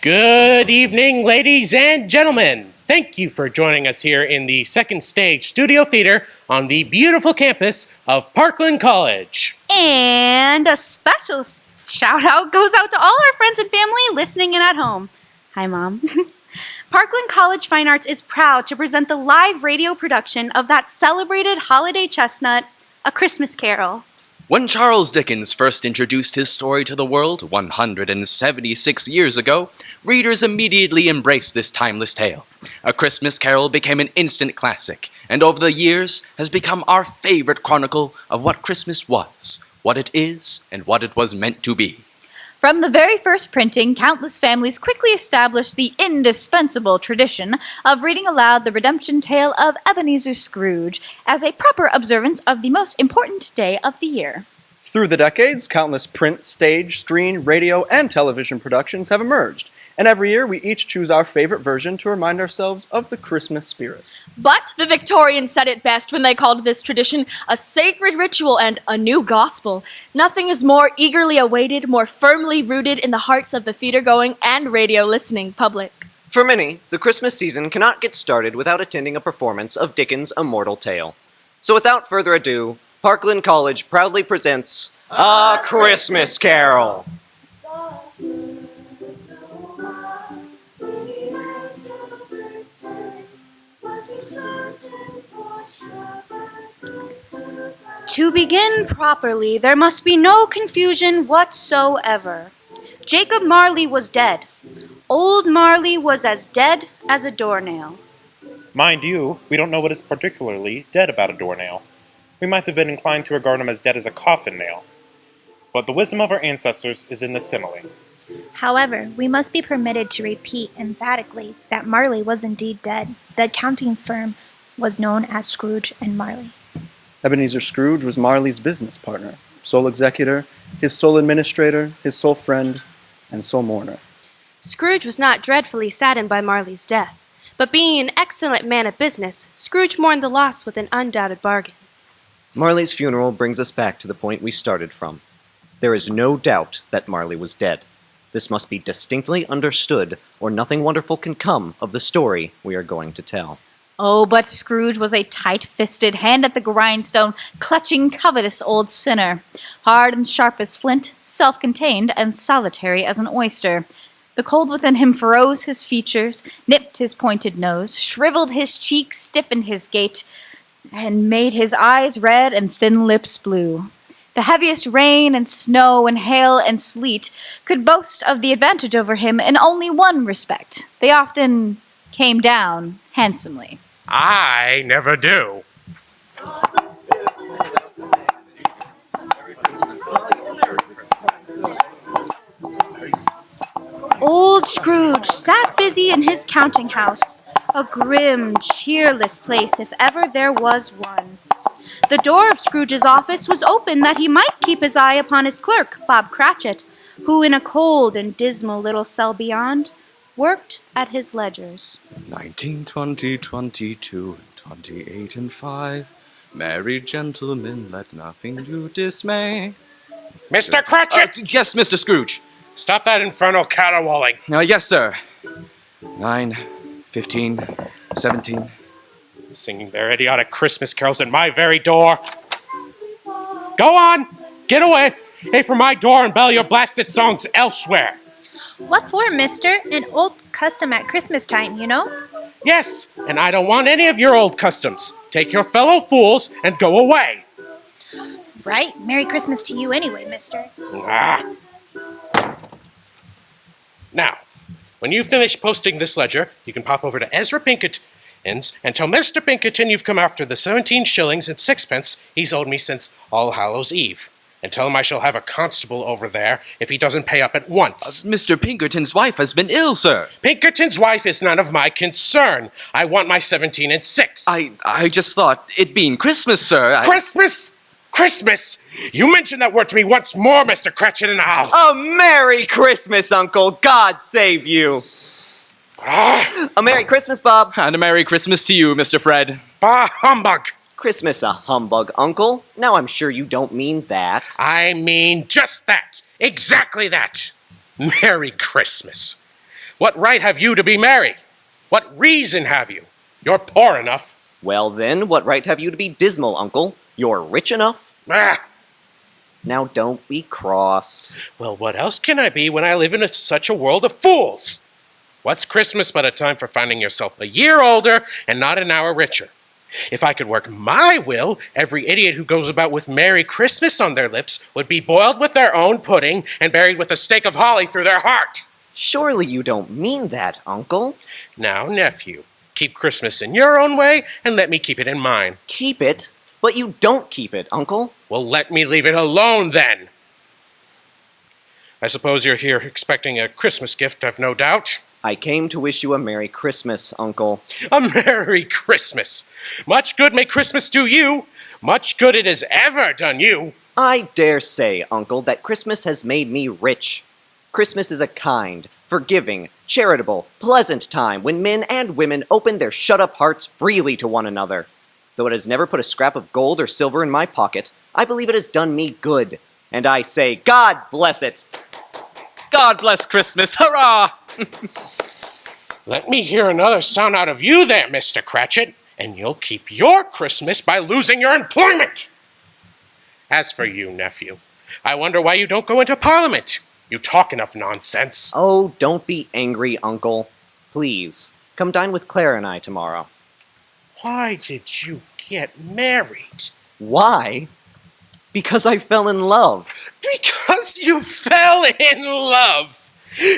Good evening, ladies and gentlemen. Thank you for joining us here in the Second Stage Studio Theater on the beautiful campus of Parkland College. And a special shout out goes out to all our friends and family listening in at home. Hi, Mom. Parkland College Fine Arts is proud to present the live radio production of that celebrated holiday chestnut, A Christmas Carol. When Charles Dickens first introduced his story to the world 176 years ago, readers immediately embraced this timeless tale. A Christmas Carol became an instant classic, and over the years has become our favorite chronicle of what Christmas was, what it is, and what it was meant to be. From the very first printing, countless families quickly established the indispensable tradition of reading aloud the redemption tale of Ebenezer Scrooge as a proper observance of the most important day of the year. Through the decades, countless print, stage, screen, radio, and television productions have emerged, and every year we each choose our favorite version to remind ourselves of the Christmas spirit. But the Victorians said it best when they called this tradition a sacred ritual and a new gospel. Nothing is more eagerly awaited, more firmly rooted in the hearts of the theater-going and radio-listening public. For many, the Christmas season cannot get started without attending a performance of Dickens' immortal tale. So without further ado, Parkland College proudly presents A Christmas Carol. To begin properly, there must be no confusion whatsoever. Jacob Marley was dead. Old Marley was as dead as a doornail. Mind you, we don't know what is particularly dead about a doornail. We might have been inclined to regard him as dead as a coffin nail. But the wisdom of our ancestors is in the simile. However, we must be permitted to repeat emphatically that Marley was indeed dead. The accounting firm was known as Scrooge and Marley. Ebenezer Scrooge was Marley's business partner, sole executor, his sole administrator, his sole friend, and sole mourner. Scrooge was not dreadfully saddened by Marley's death, but being an excellent man of business, Scrooge mourned the loss with an undoubted bargain. Marley's funeral brings us back to the point we started from. There is no doubt that Marley was dead. This must be distinctly understood, or nothing wonderful can come of the story we are going to tell. Oh, but Scrooge was a tight-fisted, hand-at-the-grindstone, clutching, covetous old sinner, hard and sharp as flint, self-contained and solitary as an oyster. The cold within him froze his features, nipped his pointed nose, shriveled his cheeks, stiffened his gait, and made his eyes red and thin lips blue. The heaviest rain and snow and hail and sleet could boast of the advantage over him in only one respect. They often came down handsomely. I never do. Old Scrooge sat busy in his counting house, a grim, cheerless place if ever there was one. The door of Scrooge's office was open that he might keep his eye upon his clerk, Bob Cratchit, who in a cold and dismal little cell beyond worked at his ledgers. 19, 20, 22, 28, and 5. Merry gentlemen, let nothing you dismay. Mr. Cratchit! Yes, Mr. Scrooge. Stop that infernal caterwauling. Yes, sir. 9, 15, 17. Singing their idiotic Christmas carols at my very door. Go on! Get away! Hey, from my door and bell your blasted songs elsewhere. What for, mister? An old custom at Christmas time, you know? Yes, and I don't want any of your old customs. Take your fellow fools and go away. Right. Merry Christmas to you anyway, mister. Ah. Now, when you finish posting this ledger, you can pop over to Ezra Pinkerton's and tell Mr. Pinkerton you've come after the 17 shillings and sixpence he's owed me since All Hallows Eve. And tell him I shall have a constable over there if he doesn't pay up at once. Mr. Pinkerton's wife has been ill, sir. Pinkerton's wife is none of my concern. I want my 17 and 6. I just thought, it being Christmas, sir. Christmas? Christmas? You mention that word to me once more, Mr. Cratchit, and I'll... A Merry Christmas, Uncle! God save you! A Merry Christmas, Bob! And a Merry Christmas to you, Mr. Fred. Bah humbug! Christmas a humbug, Uncle. Now I'm sure you don't mean that. I mean just that. Exactly that. Merry Christmas. What right have you to be merry? What reason have you? You're poor enough. Well then, what right have you to be dismal, Uncle? You're rich enough? Ah, Now don't be cross. well, what else can I be when I live in such a world of fools? What's Christmas but a time for finding yourself a year older and not an hour richer? If I could work my will, every idiot who goes about with Merry Christmas on their lips would be boiled with their own pudding and buried with a stake of holly through their heart. Surely you don't mean that, Uncle. Now, nephew, keep Christmas in your own way and let me keep it in mine. Keep it, but you don't keep it, Uncle. Well, let me leave it alone then. I suppose you're here expecting a Christmas gift, I've no doubt. I came to wish you a Merry Christmas, Uncle. A Merry Christmas. Much good may Christmas do you. Much good it has ever done you. I dare say, Uncle, that Christmas has made me rich. Christmas is a kind, forgiving, charitable, pleasant time when men and women open their shut-up hearts freely to one another. Though it has never put a scrap of gold or silver in my pocket, I believe it has done me good. And I say, God bless it! God bless Christmas, hurrah! Let me hear another sound out of you there, Mr. Cratchit, and you'll keep your Christmas by losing your employment. As for you, nephew, I wonder why you don't go into Parliament. You talk enough nonsense. Oh, don't be angry, Uncle. Please, come dine with Claire and I tomorrow. Why did you get married? Why? Because I fell in love. Because you fell in love.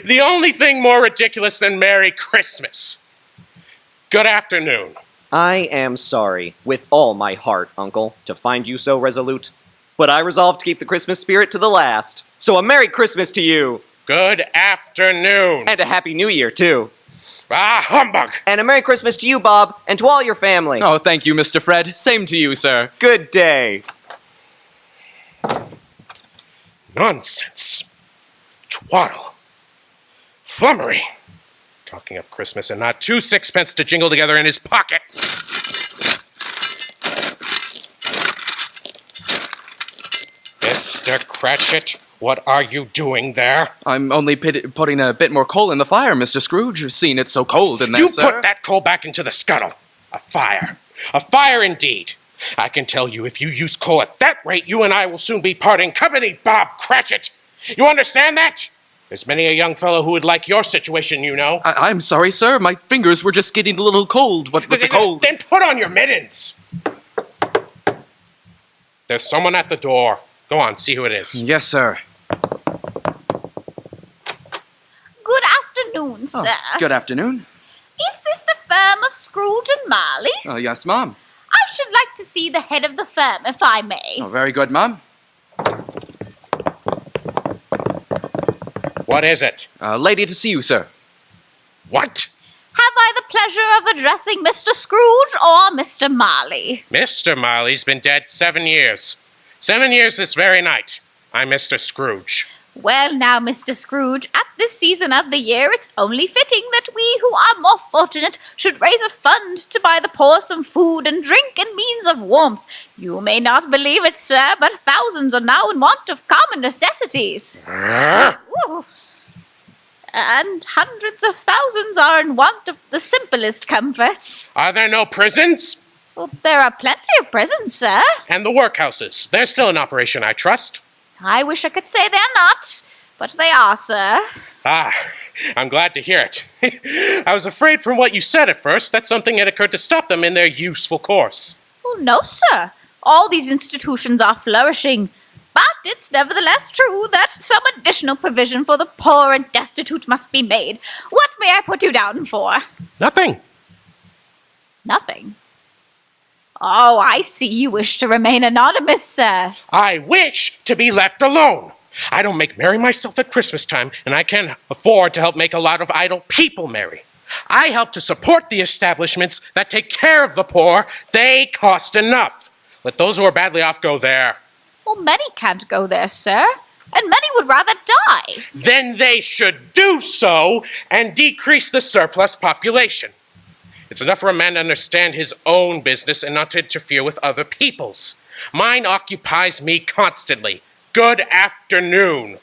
The only thing more ridiculous than Merry Christmas. Good afternoon. I am sorry, with all my heart, Uncle, to find you so resolute. But I resolved to keep the Christmas spirit to the last. So a Merry Christmas to you! Good afternoon. And a Happy New Year, too. Ah, humbug. And a Merry Christmas to you, Bob, and to all your family. Oh, thank you, Mr. Fred. Same to you, sir. Good day. Nonsense. Twaddle. Flummery. Talking of Christmas and not 2 sixpence to jingle together in his pocket. Mr. Cratchit, what are you doing there? I'm only putting a bit more coal in the fire, Mr. Scrooge, seeing it's so cold in there, You sir. put that coal back into the scuttle. A fire. A fire indeed. I can tell you, if you use coal at that rate, you and I will soon be parting company, Bob Cratchit. You understand that? There's many a young fellow who would like your situation, you know. I'm sorry, sir. My fingers were just getting a little cold. What with the cold? Then put on your mittens. There's someone at the door. Go on, see who it is. Yes, sir. Good afternoon, sir. Good afternoon. Is this the firm of Scrooge and Marley? Yes, Mom. I should like to see the head of the firm, if I may. Oh, very good, Mom. What is it? Lady to see you, sir. What? Have I the pleasure of addressing Mr. Scrooge or Mr. Marley? Mr. Marley's been dead 7 years. 7 years this very night. I'm Mr. Scrooge. Well now, Mr. Scrooge, at this season of the year, it's only fitting that we who are more fortunate should raise a fund to buy the poor some food and drink and means of warmth. You may not believe it, sir, but thousands are now in want of common necessities. Ooh. And hundreds of thousands are in want of the simplest comforts. Are there no prisons? Well, there are plenty of prisons, sir. And the workhouses. They're still in operation, I trust. I wish I could say they're not, but they are, sir. Ah, I'm glad to hear it. I was afraid from what you said at first that something had occurred to stop them in their useful course. Oh, no, sir. All these institutions are flourishing. But it's nevertheless true that some additional provision for the poor and destitute must be made. What may I put you down for? Nothing. Nothing. Oh, I see you wish to remain anonymous, sir. I wish to be left alone. I don't make merry myself at Christmas time, and I can't afford to help make a lot of idle people merry. I help to support the establishments that take care of the poor. They cost enough. Let those who are badly off go there. Well, many can't go there, sir, and many would rather die. Then they should do so and decrease the surplus population. It's enough for a man to understand his own business and not to interfere with other people's. Mine occupies me constantly. Good afternoon.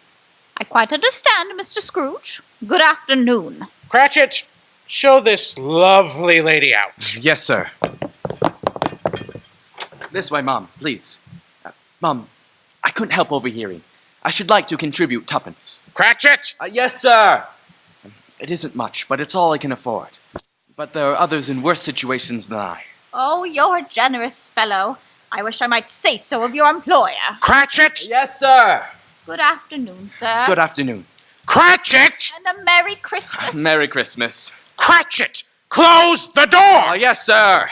I quite understand, Mr. Scrooge. Good afternoon. Cratchit, show this lovely lady out. Yes, sir. This way, Mom, please. Mom, I couldn't help overhearing. I should like to contribute tuppence. Cratchit! Yes, sir! It isn't much, but it's all I can afford. But there are others in worse situations than I. Oh, you're a generous fellow. I wish I might say so of your employer. Cratchit! Yes, sir! Good afternoon, sir. Good afternoon. Cratchit! And a Merry Christmas. Merry Christmas. Cratchit! Close the door! Oh, yes, sir!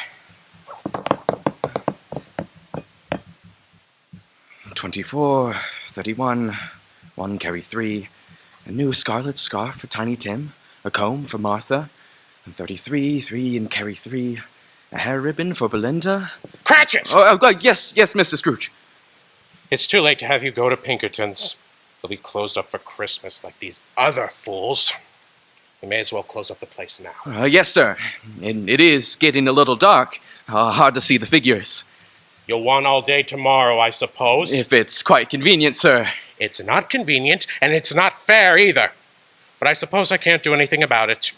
24, 31, 1 carry 3, a new scarlet scarf for Tiny Tim, a comb for Martha, and 33, 3 and carry 3, a hair ribbon for Belinda. Cratchit! Yes, Mr. Scrooge. It's too late to have you go to Pinkerton's. They'll be closed up for Christmas like these other fools. We may as well close up the place now. Yes, sir. And it is getting a little dark. Hard to see the figures. You'll want all day tomorrow, I suppose. If it's quite convenient, sir. It's not convenient, and it's not fair either. But I suppose I can't do anything about it.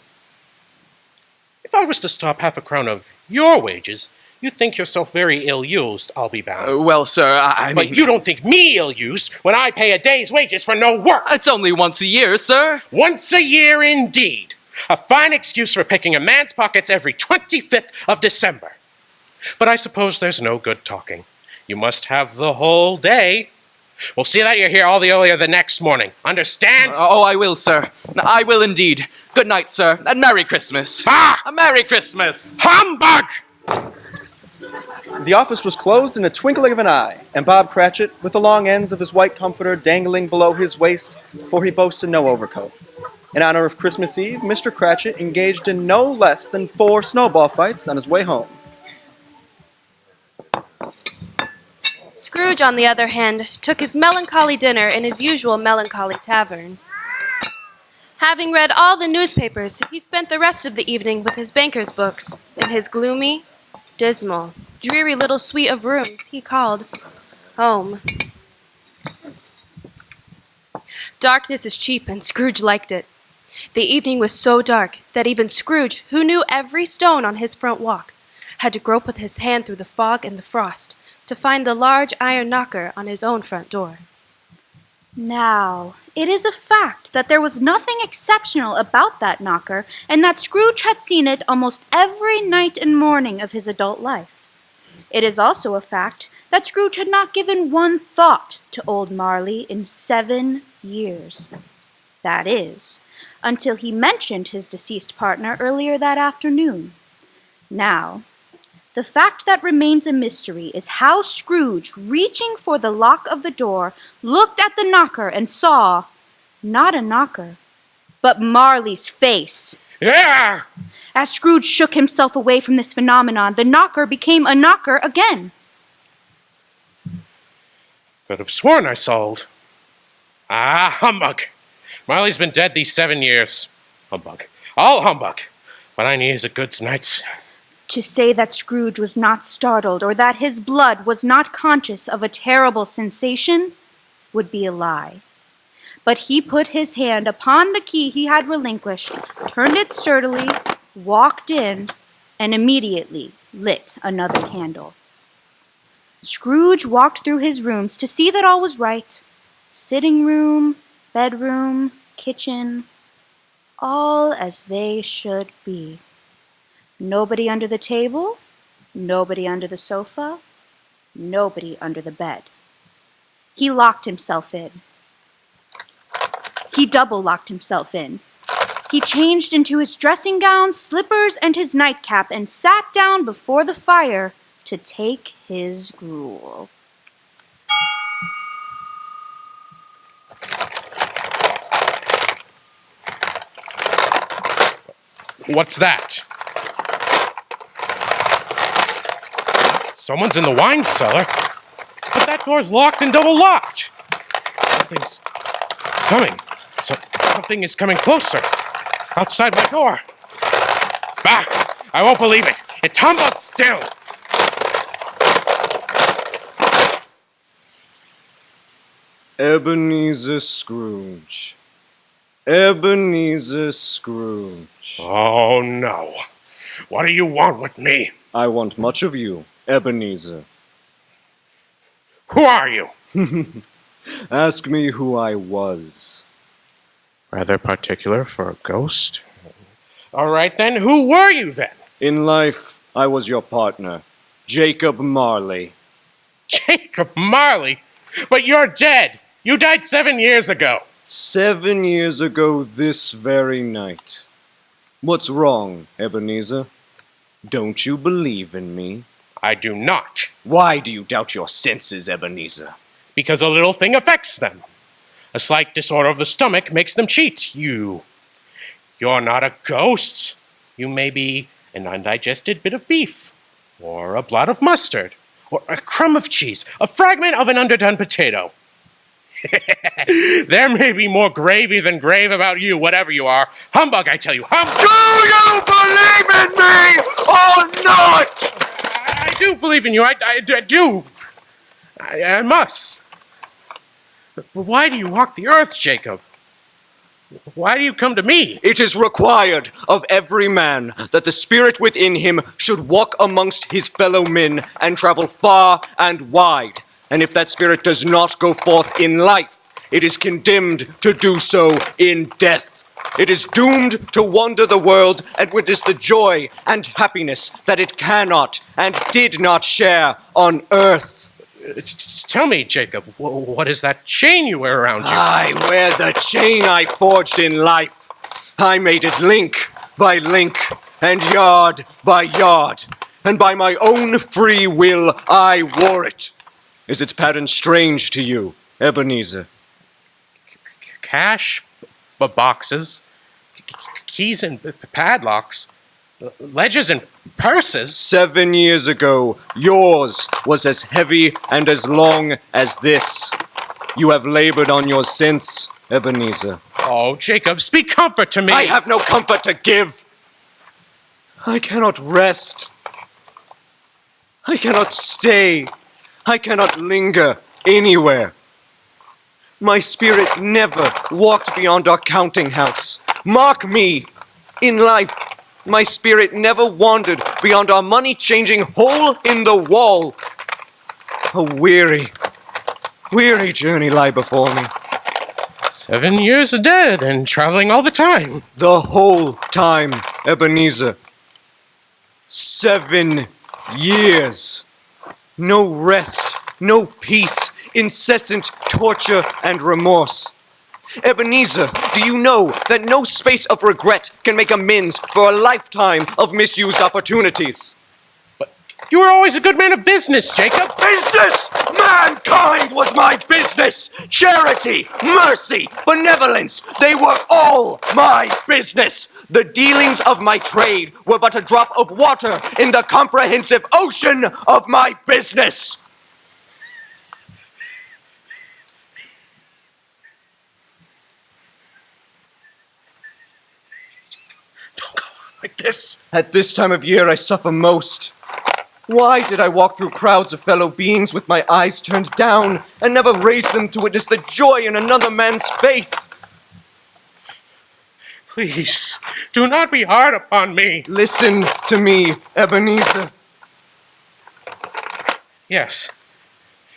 If I was to stop half a crown of your wages, you'd think yourself very ill-used, I'll be bound. Well, sir, I mean... But you don't think me ill-used when I pay a day's wages for no work! It's only once a year, sir. Once a year, indeed! A fine excuse for picking a man's pockets every 25th of December. But I suppose there's no good talking. You must have the whole day. We'll see that you're here all the earlier the next morning. Understand? I will, sir. I will indeed. Good night, sir, and Merry Christmas. Ah! A Merry Christmas! Humbug! The office was closed in a twinkling of an eye, and Bob Cratchit, with the long ends of his white comforter dangling below his waist, for he boasted no overcoat. In honor of Christmas Eve, Mr. Cratchit engaged in no less than 4 snowball fights on his way home. Scrooge, on the other hand, took his melancholy dinner in his usual melancholy tavern. Having read all the newspapers, he spent the rest of the evening with his banker's books in his gloomy, dismal, dreary little suite of rooms he called home. Darkness is cheap, and Scrooge liked it. The evening was so dark that even Scrooge, who knew every stone on his front walk, had to grope with his hand through the fog and the frost to find the large iron knocker on his own front door. Now, it is a fact that there was nothing exceptional about that knocker, and that Scrooge had seen it almost every night and morning of his adult life. It is also a fact that Scrooge had not given one thought to old Marley in 7 years. That is, until he mentioned his deceased partner earlier that afternoon. Now, the fact that remains a mystery is how Scrooge, reaching for the lock of the door, looked at the knocker and saw, not a knocker, but Marley's face. Yeah! As Scrooge shook himself away from this phenomenon, the knocker became a knocker again. Could have sworn I saw old. Ah, humbug! Marley's been dead these 7 years. Humbug. All humbug. What I need is a good night's... To say that Scrooge was not startled or that his blood was not conscious of a terrible sensation would be a lie. But he put his hand upon the key he had relinquished, turned it sturdily, walked in, and immediately lit another candle. Scrooge walked through his rooms to see that all was right. Sitting room, bedroom, kitchen, all as they should be. Nobody under the table, nobody under the sofa, nobody under the bed. He locked himself in. He double-locked himself in. He changed into his dressing gown, slippers, and his nightcap, and sat down before the fire to take his gruel. What's that? Someone's in the wine cellar. But that door's locked and double-locked. Something's coming. Something is coming closer. Outside my door. Bah! I won't believe it. It's humbug still. Ebenezer Scrooge. Ebenezer Scrooge. Oh, no. What do you want with me? I want much of you, Ebenezer. Who are you? Ask me who I was. Rather particular for a ghost. All right, then. Who were you, then? In life, I was your partner, Jacob Marley. Jacob Marley? But you're dead. You died 7 years ago. 7 years ago this very night. What's wrong, Ebenezer? Don't you believe in me? I do not. Why do you doubt your senses, Ebenezer? Because a little thing affects them. A slight disorder of the stomach makes them cheat. You're not a ghost. You may be an undigested bit of beef, or a blot of mustard, or a crumb of cheese, a fragment of an underdone potato. There may be more gravy than grave about you, whatever you are. Humbug, I tell you, humbug! Do you believe in me or not? I do believe in you. I do. I must. But why do you walk the earth, Jacob? Why do you come to me? It is required of every man that the spirit within him should walk amongst his fellow men and travel far and wide. And if that spirit does not go forth in life, it is condemned to do so in death. It is doomed to wander the world and witness the joy and happiness that it cannot and did not share on earth. Tell me, Jacob, what is that chain you wear around you? I wear the chain I forged in life. I made it link by link and yard by yard, and by my own free will I wore it. Is its pattern strange to you, Ebenezer? Cash, boxes, keys and padlocks, ledgers and purses. 7 years ago, yours was as heavy and as long as this. You have labored on yours since, Ebenezer. Oh, Jacob, speak comfort to me. I have no comfort to give. I cannot rest. I cannot stay. I cannot linger anywhere. My spirit never walked beyond our counting house. Mark me, in life, my spirit never wandered beyond our money-changing hole in the wall. A weary, weary journey lie before me. 7 years dead and traveling all the time. The whole time, Ebenezer. 7 years. No rest, no peace, incessant torture and remorse. Ebenezer, do you know that no space of regret can make amends for a lifetime of misused opportunities? You were always a good man of business, Jacob. Business! Mankind was my business! Charity, mercy, benevolence, they were all my business! The dealings of my trade were but a drop of water in the comprehensive ocean of my business! Don't go on like this. At this time of year, I suffer most. Why did I walk through crowds of fellow beings with my eyes turned down and never raise them to witness the joy in another man's face? Please, do not be hard upon me. Listen to me, Ebenezer. Yes.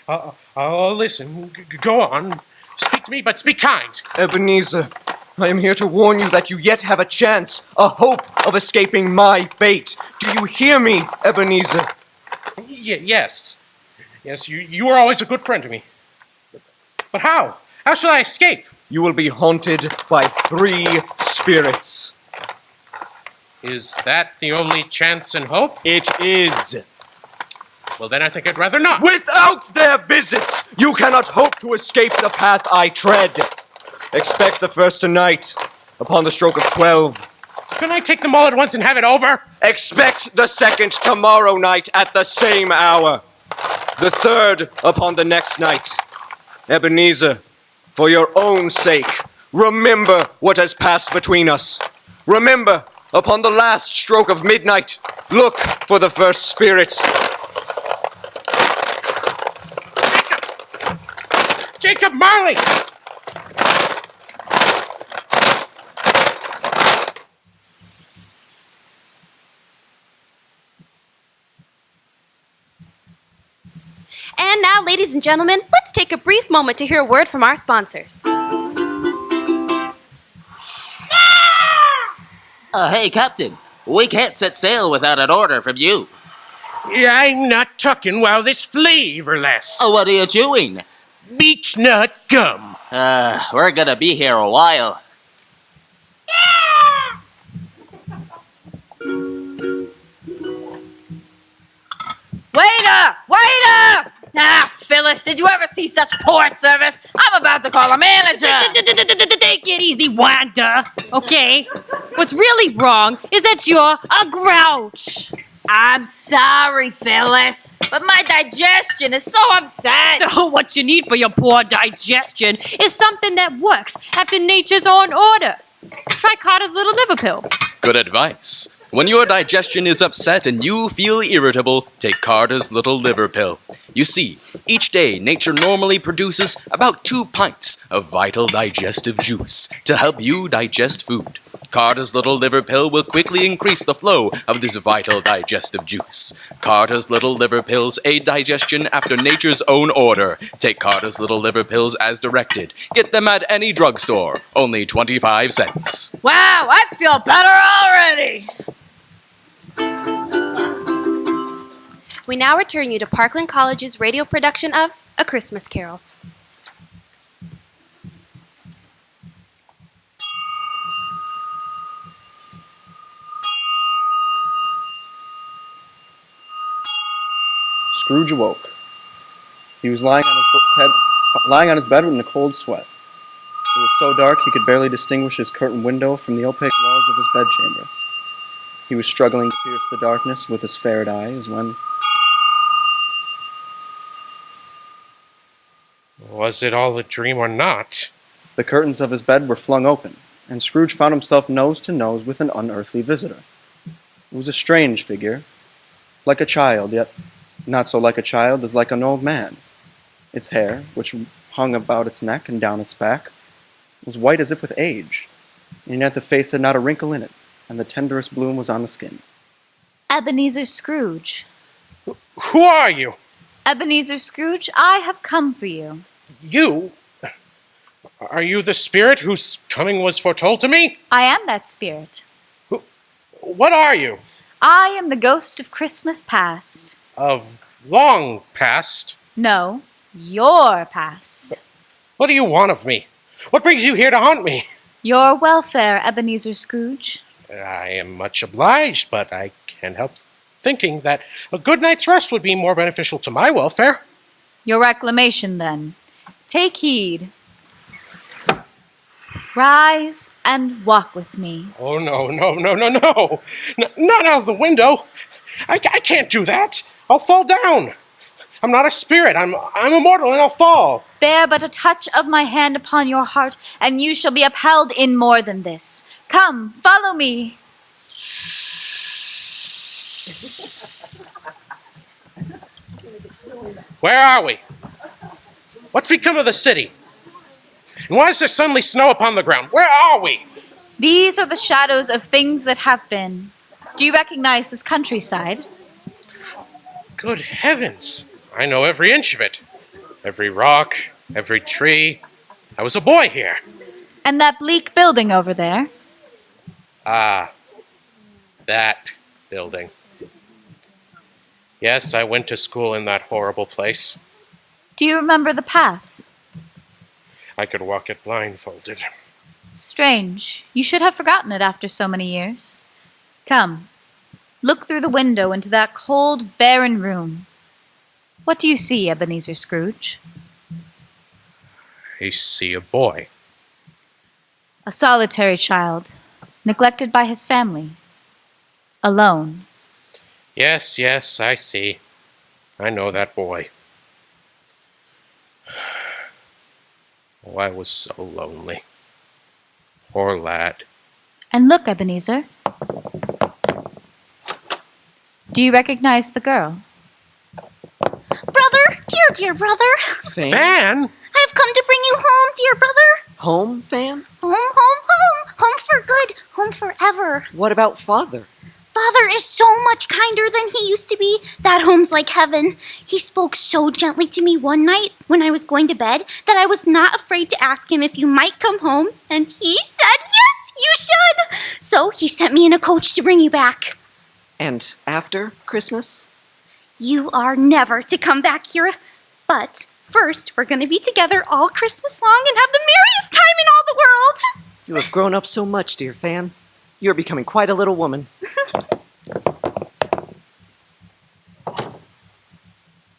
I'll listen. Go on. Speak to me, but speak kind. Ebenezer, I am here to warn you that you yet have a chance, a hope of escaping my fate. Do you hear me, Ebenezer? Yes. Yes, you were always a good friend to me. But how? How shall I escape? You will be haunted by 3 spirits. Is that the only chance and hope? It is. Well, then I think I'd rather not. Without their visits, you cannot hope to escape the path I tread. Expect the first tonight, upon the stroke of 12. Can I take them all at once and have it over? Expect the second tomorrow night at the same hour. The third upon the next night. Ebenezer, for your own sake, remember what has passed between us. Remember, upon the last stroke of midnight, look for the first spirit. Jacob Marley! ladies and gentlemen, let's take a brief moment to hear a word from our sponsors. Hey, Captain. We can't set sail without an order from you. Yeah, I'm not talking while this flavorless. Oh, what are you chewing? Beech nut gum. We're gonna be here a while. Waiter! Waiter! Ah, Phyllis, did you ever see such poor service? I'm about to call a manager. Take it easy, Wanda. Okay? What's really wrong is that you're a grouch. I'm sorry, Phyllis, but my digestion is so upset. Oh, what you need for your poor digestion is something that works after nature's own order. Try Carter's Little Liver Pill. Good advice. When your digestion is upset and you feel irritable, take Carter's Little Liver Pill. You see, each day nature normally produces about 2 pints of vital digestive juice to help you digest food. Carter's Little Liver Pill will quickly increase the flow of this vital digestive juice. Carter's Little Liver Pills aid digestion after nature's own order. Take Carter's Little Liver Pills as directed. Get them at any drugstore. Only 25 cents. Wow, I feel better already. We now return you to Parkland College's radio production of A Christmas Carol. Scrooge awoke. He was lying on his bed in a cold sweat. It was so dark he could barely distinguish his curtained window from the opaque walls of his bedchamber. He was struggling to pierce the darkness with his ferret eyes when... Was it all a dream or not? The curtains of his bed were flung open, and Scrooge found himself nose to nose with an unearthly visitor. It was a strange figure, like a child, yet not so like a child as like an old man. Its hair, which hung about its neck and down its back, was white as if with age, and yet the face had not a wrinkle in it, and the tenderest bloom was on the skin. Ebenezer Scrooge. Who are you? Ebenezer Scrooge, I have come for you. You? Are you the spirit whose coming was foretold to me? I am that spirit. What are you? I am the ghost of Christmas past. Of long past? No, your past. What do you want of me? What brings you here to haunt me? Your welfare, Ebenezer Scrooge. I am much obliged, but I can't help thinking that a good night's rest would be more beneficial to my welfare. Your reclamation, then. Take heed. Rise and walk with me. Oh, no. Not out of the window. I can't do that. I'll fall down. I'm not a spirit. I'm immortal and I'll fall. Bear but a touch of my hand upon your heart, and you shall be upheld in more than this. Come, follow me. Where are we? What's become of the city? And why is there suddenly snow upon the ground? Where are we? These are the shadows of things that have been. Do you recognize this countryside? Good heavens. I know every inch of it. Every rock, every tree. I was a boy here. And that bleak building over there? Ah, that building. Yes, I went to school in that horrible place. Do you remember the path? I could walk it blindfolded. Strange. You should have forgotten it after so many years. Come, look through the window into that cold, barren room. What do you see, Ebenezer Scrooge? I see a boy. A solitary child, neglected by his family. Alone. Yes, I see. I know that boy. Oh, I was so lonely. Poor lad. And look, Ebenezer. Do you recognize the girl? Brother, dear brother, Fan? Fan? I have come to bring you home, dear brother. Home, Fan? Home for good, home forever. What about Father? Father is so much kinder than he used to be. That home's like heaven. He spoke so gently to me one night when I was going to bed that I was not afraid to ask him if you might come home, and he said, yes, you should. So he sent me in a coach to bring you back. And after Christmas? You are never to come back here. But first, we're going to be together all Christmas long and have the merriest time in all the world. You have grown up so much, dear Fan. You're becoming quite a little woman.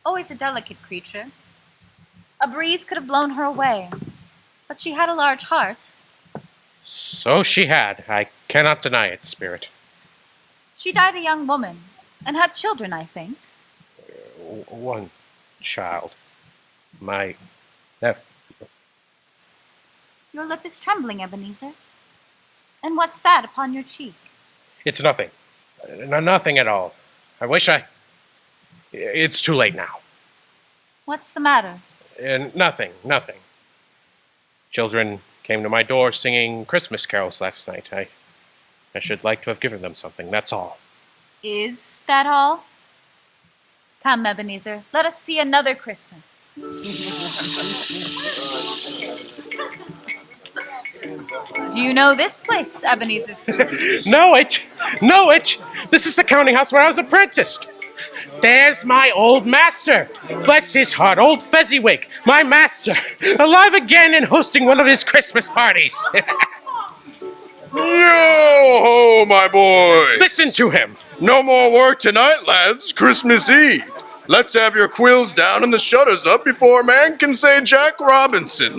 Always a delicate creature. A breeze could have blown her away, but she had a large heart. So she had. I cannot deny it, Spirit. She died a young woman, and had children, I think. One child. My nephew. Your lip is trembling, Ebenezer. And what's that upon your cheek? It's nothing. Nothing at all. I wish I... It's too late now. What's the matter? Nothing. Children came to my door singing Christmas carols last night. I should like to have given them something, that's all. Is that all? Come, Ebenezer, let us see another Christmas. Do you know this place, Ebenezer Scrooge? Know it! This is the counting house where I was apprenticed. There's my old master. Bless his heart, old Fezziwig, my master, alive again and hosting one of his Christmas parties. Yo-ho, my boy! Listen to him. No more work tonight, lads. Christmas Eve. Let's have your quills down and the shutters up before a man can say Jack Robinson.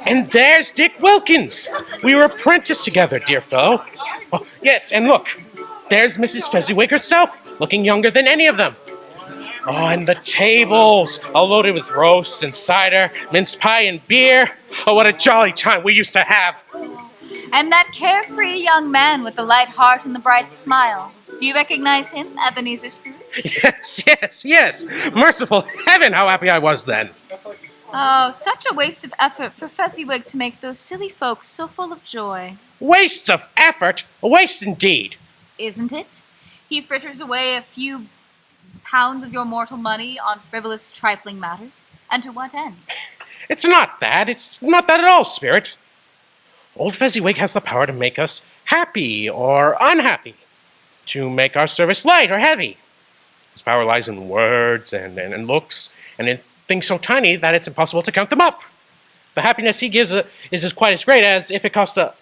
And there's Dick Wilkins. We were apprenticed together, dear fellow. Oh, yes, and look. There's Mrs. Fezziwig herself, looking younger than any of them. Oh, and the tables, all loaded with roasts and cider, mince pie and beer. Oh, what a jolly time we used to have. And that carefree young man with the light heart and the bright smile. Do you recognize him, Ebenezer Scrooge? Yes. Merciful heaven, how happy I was then. Oh, such a waste of effort for Fezziwig to make those silly folks so full of joy. Waste of effort? A waste indeed. Isn't it? He fritters away a few pounds of your mortal money on frivolous, trifling matters. And to what end? It's not that at all, Spirit. Old Fezziwig has the power to make us happy or unhappy, to make our service light or heavy. His power lies in words and looks, and in things so tiny that it's impossible to count them up. The happiness he gives is quite as great as if it cost a...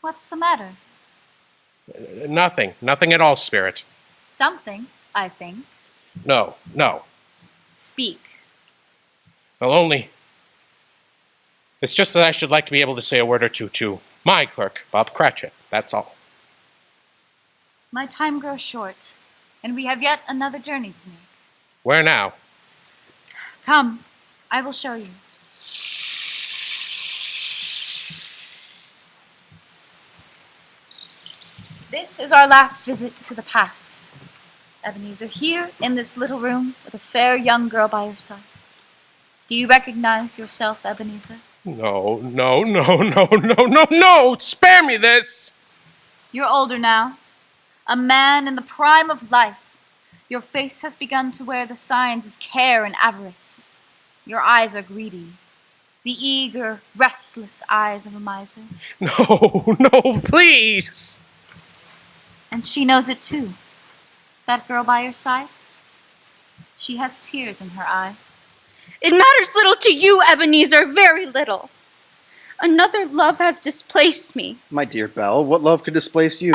What's the matter? Nothing at all, Spirit. Something, I think. No. Speak. Well, only... It's just that I should like to be able to say a word or two to my clerk, Bob Cratchit, that's all. My time grows short, and we have yet another journey to make. Where now? Come, I will show you. This is our last visit to the past. Ebenezer, here in this little room with a fair young girl by your side. Do you recognize yourself, Ebenezer? No. Spare me this! You're older now. A man in the prime of life. Your face has begun to wear the signs of care and avarice. Your eyes are greedy. The eager, restless eyes of a miser. No, please! And she knows it too. That girl by your side? She has tears in her eyes. It matters little to you, Ebenezer, very little. Another love has displaced me. My dear Belle, what love could displace you?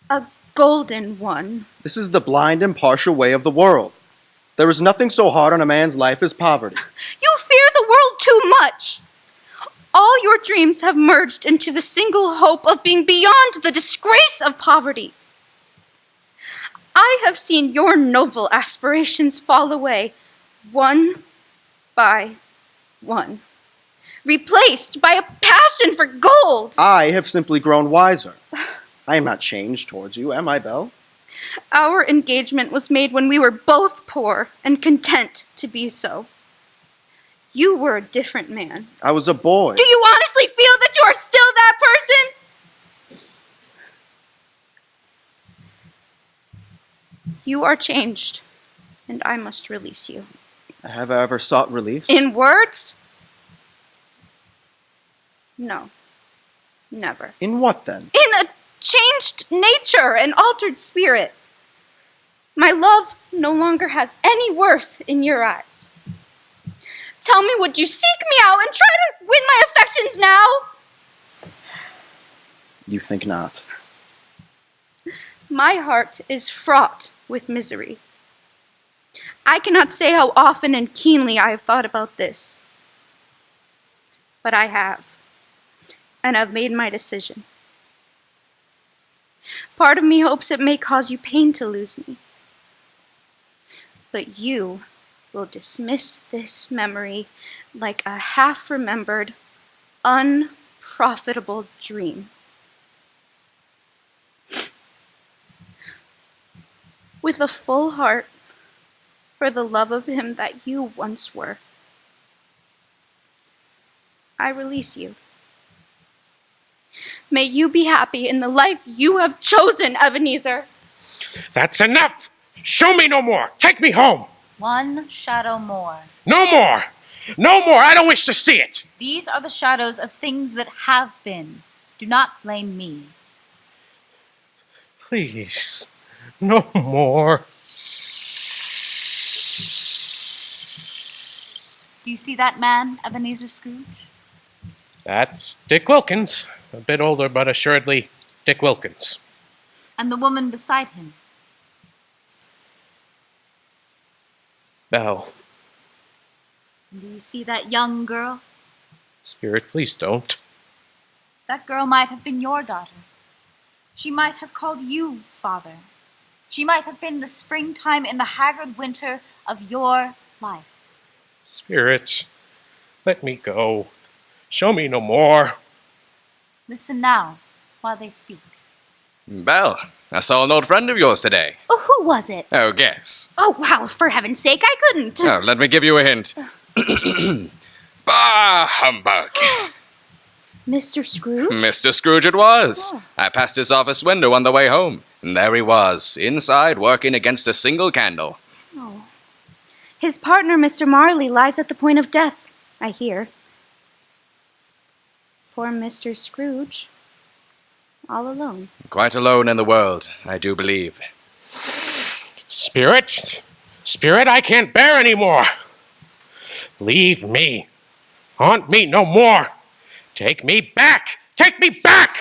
A golden one. This is the blind, impartial way of the world. There is nothing so hard on a man's life as poverty. You fear the world too much. All your dreams have merged into the single hope of being beyond the disgrace of poverty. I have seen your noble aspirations fall away, one by one, replaced by a passion for gold. I have simply grown wiser. I am not changed towards you, am I, Belle? Our engagement was made when we were both poor and content to be so. You were a different man. I was a boy. Do you honestly feel that you are still that person? You are changed, and I must release you. Have I ever sought release? In words? No. Never. In what then? In a changed nature and altered spirit. My love no longer has any worth in your eyes. Tell me, would you seek me out and try to win my affections now? You think not. My heart is fraught with misery. I cannot say how often and keenly I have thought about this. But I have. And I've made my decision. Part of me hopes it may cause you pain to lose me. But you will dismiss this memory like a half-remembered, unprofitable dream. With a full heart, for the love of him that you once were, I release you. May you be happy in the life you have chosen, Ebenezer. That's enough! Show me no more! Take me home! One shadow more. No more! No more! I don't wish to see it! These are the shadows of things that have been. Do not blame me. Please, no more. Do you see that man, Ebenezer Scrooge? That's Dick Wilkins. A bit older, but assuredly Dick Wilkins. And the woman beside him? Belle. And do you see that young girl? Spirit, please don't. That girl might have been your daughter. She might have called you father. She might have been the springtime in the haggard winter of your life. Spirit, let me go. Show me no more. Listen now, while they speak. Belle, I saw an old friend of yours today. Oh, who was it? Oh, guess. Oh, wow, for heaven's sake, I couldn't. Oh, let me give you a hint. Bah, humbug. Mr. Scrooge? Mr. Scrooge it was. I passed his office window on the way home, and there he was, inside, working against a single candle. Oh. His partner, Mr. Marley, lies at the point of death, I hear. Poor Mr. Scrooge. All alone. Quite alone in the world, I do believe. Spirit? Spirit, I can't bear any more. Leave me. Haunt me no more. Take me back. Take me back!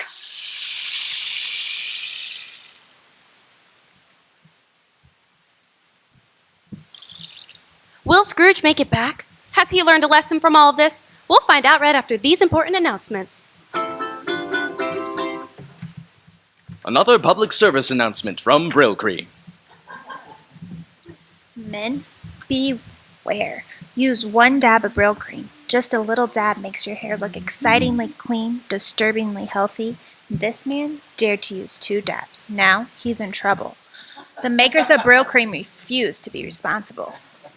Will Scrooge make it back? Has he learned a lesson from all of this? We'll find out right after these important announcements. Another public service announcement from Brill Cream. Men, beware. Use 1 dab of Brill Cream. Just a little dab makes your hair look excitingly clean, disturbingly healthy. This man dared to use 2 dabs. Now he's in trouble. The makers of Brill Cream refuse to be responsible.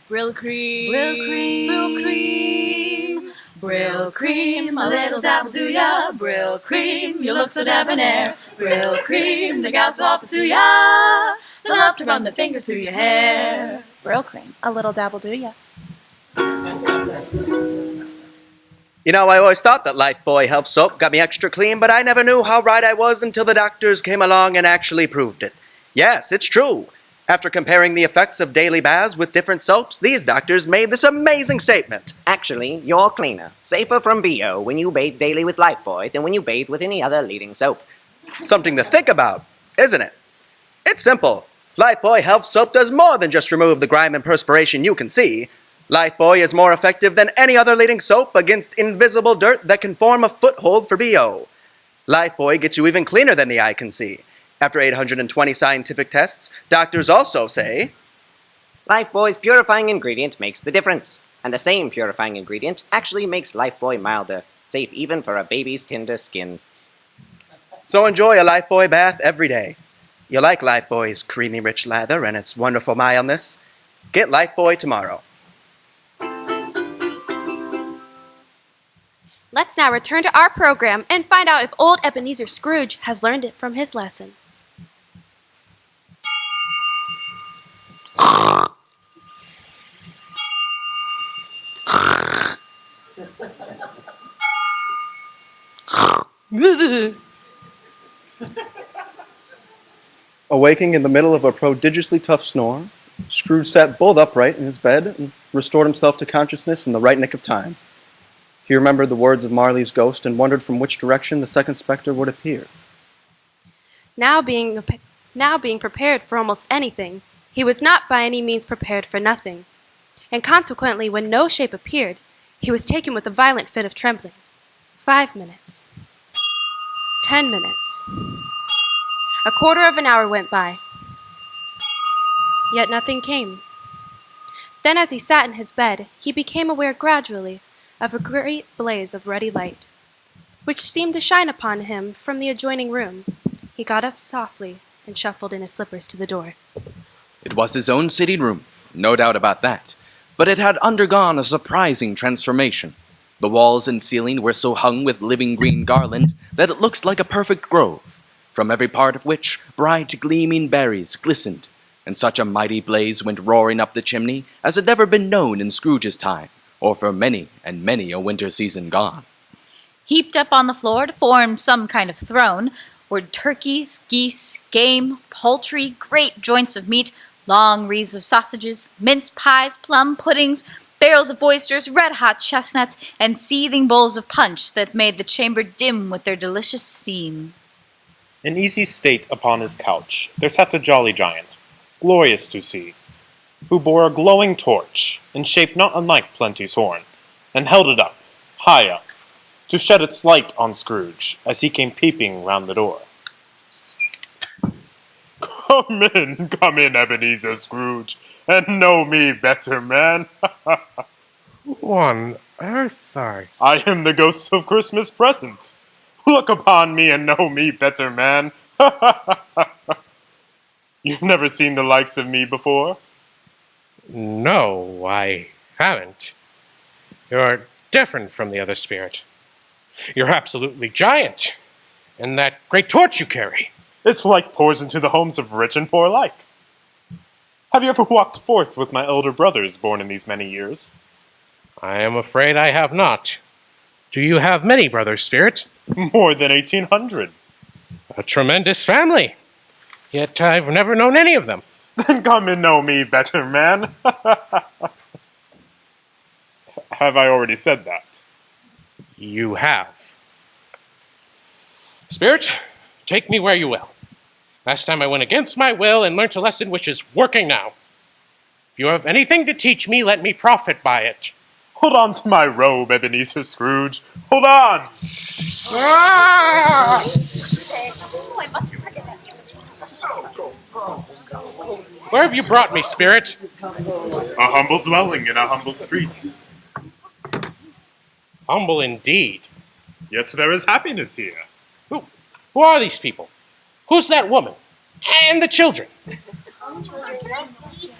Brill cream. Brill cream. Brill cream. Brill cream. A little dabble do ya. Brill cream. You look so debonair. Brill cream. The gals will pursue ya. They love to run their fingers through your hair. Brill Cream, a little dabble do ya. You know, I always thought that Lifebuoy Health Soap got me extra clean, but I never knew how right I was until the doctors came along and actually proved it. Yes, it's true. After comparing the effects of daily baths with different soaps, these doctors made this amazing statement. Actually, you're cleaner, safer from BO when you bathe daily with Lifebuoy than when you bathe with any other leading soap. Something to think about, isn't it? It's simple. Lifebuoy Health Soap does more than just remove the grime and perspiration you can see. Lifebuoy is more effective than any other leading soap against invisible dirt that can form a foothold for BO. Lifebuoy gets you even cleaner than the eye can see. After 820 scientific tests, doctors also say, Lifebuoy's purifying ingredient makes the difference. And the same purifying ingredient actually makes Lifebuoy milder, safe even for a baby's tender skin. So enjoy a Lifebuoy bath every day. You like Lifebuoy's creamy rich lather and its wonderful mildness? Get Lifebuoy tomorrow. Let's now return to our program and find out if old Ebenezer Scrooge has learned it from his lesson. Awaking in the middle of a prodigiously tough snore, Scrooge sat bolt upright in his bed and restored himself to consciousness in the right nick of time. He remembered the words of Marley's ghost and wondered from which direction the second specter would appear. Now being prepared for almost anything, he was not by any means prepared for nothing. And consequently, when no shape appeared, he was taken with a violent fit of trembling. 5 minutes. 10 minutes. A quarter of an hour went by. Yet nothing came. Then as he sat in his bed, he became aware gradually of a great blaze of ruddy light, which seemed to shine upon him from the adjoining room. He got up softly and shuffled in his slippers to the door. It was his own sitting room, no doubt about that, but it had undergone a surprising transformation. The walls and ceiling were so hung with living green garland that it looked like a perfect grove, from every part of which bright gleaming berries glistened, and such a mighty blaze went roaring up the chimney as had never been known in Scrooge's time, or for many and many a winter season gone. Heaped up on the floor to form some kind of throne were turkeys, geese, game, poultry, great joints of meat, long wreaths of sausages, mince pies, plum puddings, barrels of oysters, red-hot chestnuts, and seething bowls of punch that made the chamber dim with their delicious steam. In easy state upon his couch, there sat a jolly giant, glorious to see, who bore a glowing torch, in shape not unlike Plenty's horn, and held it up, high up, to shed its light on Scrooge, as he came peeping round the door. Come in, Ebenezer Scrooge, and know me better, man. On earth, I am the ghost of Christmas present. Look upon me and know me better, man. You've never seen the likes of me before? No, I haven't. You're different from the other spirit. You're absolutely giant. And that great torch you carry. Its light pours into the homes of rich and poor alike. Have you ever walked forth with my elder brothers born in these many years? I am afraid I have not. Do you have many brothers, Spirit? More than 1,800. A tremendous family. Yet I've never known any of them. Then come and know me better, man. Have I already said that? You have. Spirit, take me where you will. Last time I went against my will and learnt a lesson which is working now. If you have anything to teach me, let me profit by it. Hold on to my robe, Ebenezer Scrooge. Hold on! Ah! Where have you brought me, Spirit? A humble dwelling in a humble street. Humble indeed. Yet there is happiness here. Who are these people? Who's that woman? And the children?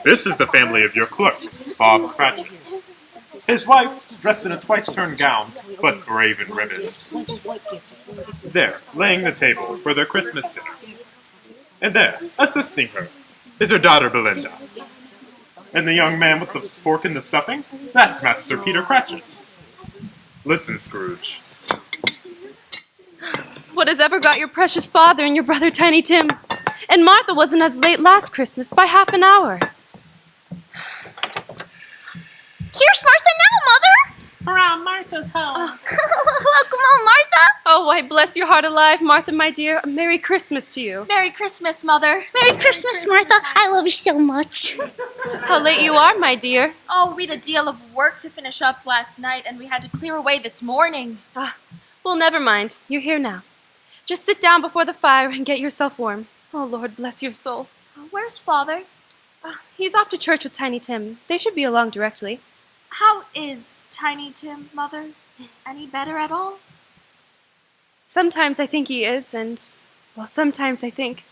This is the family of your clerk, Bob Cratchit. His wife, dressed in a twice-turned gown, but brave in ribbons. There, laying the table for their Christmas dinner. And there, assisting her, is her daughter Belinda. And the young man with the fork and the stuffing, that's Master Peter Cratchit. Listen, Scrooge. What has ever got your precious father and your brother Tiny Tim? And Martha wasn't as late last Christmas by half an hour. Here's Martha now, Mother! Hurrah, Martha's home. Welcome home, Martha! Oh, why, bless your heart alive, Martha, my dear. A Merry Christmas to you. Merry Christmas, Mother. Merry Christmas, Martha. I love you so much. How late you are, my dear. Oh, we had a deal of work to finish up last night, and we had to clear away this morning. Well, never mind. You're here now. Just sit down before the fire and get yourself warm. Oh, Lord, bless your soul. Where's Father? He's off to church with Tiny Tim. They should be along directly. How is Tiny Tim, Mother? Any better at all? Sometimes I think he is, and, well, sometimes I think,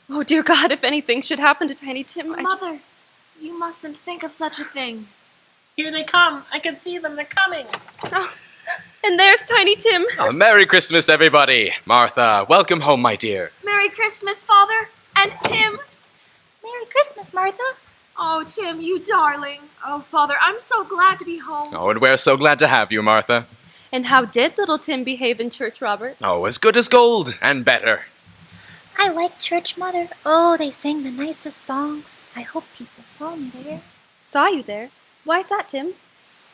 oh, dear God, if anything should happen to Tiny Tim, Mother, you mustn't think of such a thing. Here they come. I can see them. They're coming. Oh, And there's Tiny Tim. Oh, Merry Christmas, everybody. Martha, welcome home, my dear. Merry Christmas, Father. And Tim. Merry Christmas, Martha. Oh, Tim, you darling. Oh, Father, I'm so glad to be home. Oh, and we're so glad to have you, Martha. And how did little Tim behave in church, Robert? Oh, as good as gold, and better. I like church, Mother. Oh, they sang the nicest songs. I hope people saw me there. Saw you there? Why's that, Tim?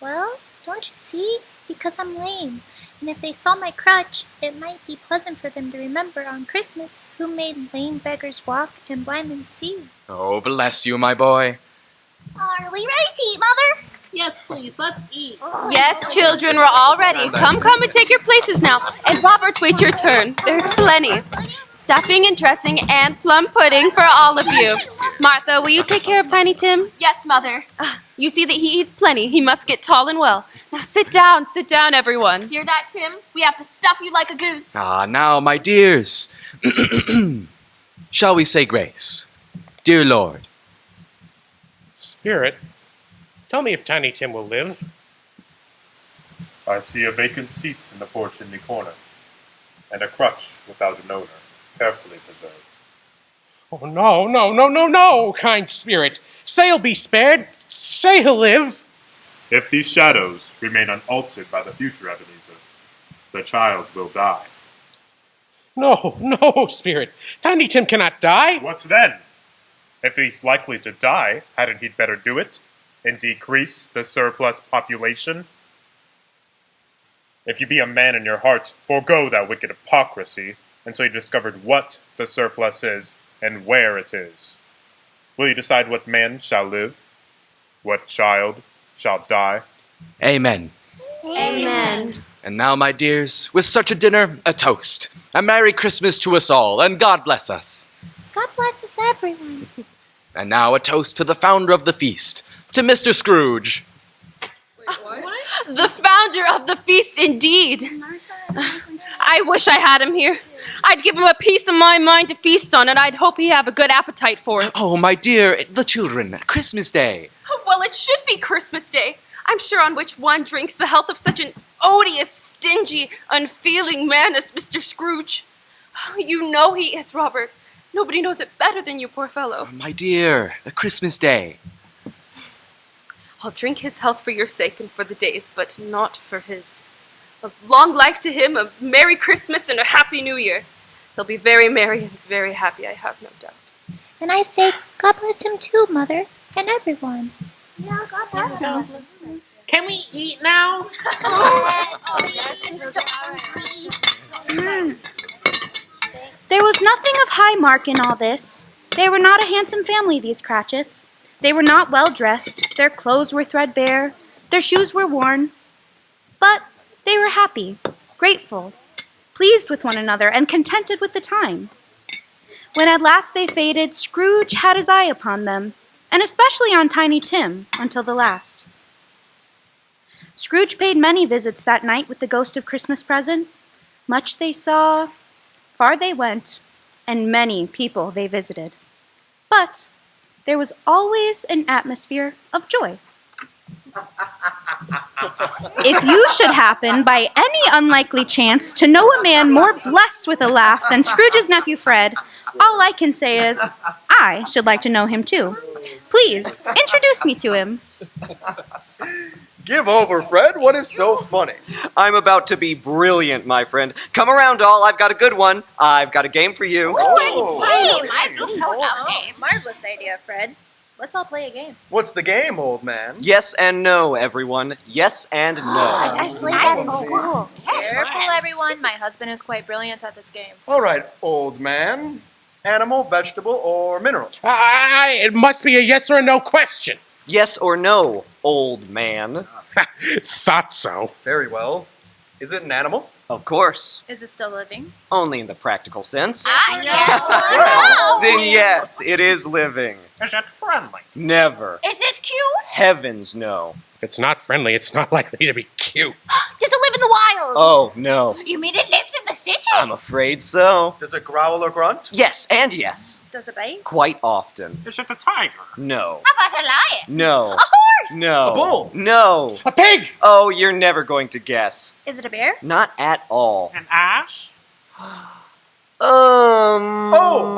Well, don't you see? Because I'm lame. And if they saw my crutch, it might be pleasant for them to remember on Christmas who made lame beggars walk and blind men see. Oh, bless you, my boy. Are we ready to eat, Mother? Yes, please, let's eat. Yes, children, we're all ready. Come and take your places now. And Robert, wait your turn. There's plenty. Stuffing and dressing and plum pudding for all of you. Martha, will you take care of Tiny Tim? Yes, Mother. You see that he eats plenty. He must get tall and well. Now sit down, everyone. Hear that, Tim? We have to stuff you like a goose. Ah, now, my dears. Shall we say grace? Dear Lord. Spirit, tell me if Tiny Tim will live. I see a vacant seat in the porch in the corner, and a crutch without an owner, carefully preserved. Oh, no, kind spirit. Say he'll be spared. Say he'll live. If these shadows remain unaltered by the future Ebenezer, the child will die. No, Spirit. Tiny Tim cannot die. What then? If he's likely to die, hadn't he better do it and decrease the surplus population? If you be a man in your heart, forego that wicked hypocrisy until you discovered what the surplus is and where it is. Will you decide what man shall live? What child shall die? Amen. Amen. And now, my dears, with such a dinner, a toast. A Merry Christmas to us all, and God bless us. God bless us, everyone. And now a toast to the founder of the feast, to Mr. Scrooge. The founder of the feast, indeed. I wish I had him here. I'd give him a piece of my mind to feast on, and I'd hope he'd have a good appetite for it. Oh, my dear, the children, Christmas Day. Well, it should be Christmas Day. I'm sure on which one drinks the health of such an odious, stingy, unfeeling man as Mr. Scrooge. You know he is, Robert. Nobody knows it better than you, poor fellow. My dear, the Christmas Day. I'll drink his health for your sake and for the day's, but not for his. A long life to him, a Merry Christmas and a Happy New Year. He'll be very merry and very happy, I have no doubt. And I say, God bless him too, Mother, and everyone. No, God bless him. Can we eat now? There was nothing of high mark in all this. They were not a handsome family, these Cratchits. They were not well dressed. Their clothes were threadbare. Their shoes were worn. But they were happy, grateful, pleased with one another, and contented with the time. When at last they faded, Scrooge had his eye upon them, and especially on Tiny Tim, until the last. Scrooge paid many visits that night with the ghost of Christmas present. Much they saw, far they went, and many people they visited. But there was always an atmosphere of joy. If you should happen, by any unlikely chance, to know a man more blessed with a laugh than Scrooge's nephew Fred, all I can say is, I should like to know him too. Please, introduce me to him. Give over, Fred. What is so funny? I'm about to be brilliant, my friend. Come around, all. I've got a good one. I've got a game for you. Marvelous idea, Fred. Let's all play a game. What's the game, old man? Yes and no, everyone. Yes and no. I played that in school. Careful, everyone. My husband is quite brilliant at this game. All right, old man. Animal, vegetable, or mineral? It must be a yes or a no question. Yes or no, old man? Thought so. Very well. Is it an animal? Of course. Is it still living? Only in the practical sense. Well, Then yes, it is living. Is it friendly? Never. Is it cute? Heavens, no. If it's not friendly, it's not likely to be cute. Does it live in the wild? Oh, no. You mean it lives in the city? I'm afraid so. Does it growl or grunt? Yes and yes. does it bite? Quite often. Is it a tiger? No. How about a lion? No. A horse? horse? No. A bull. No. A pig! Oh, you're never going to guess. Is it a bear? Not at all. An ash? Oh!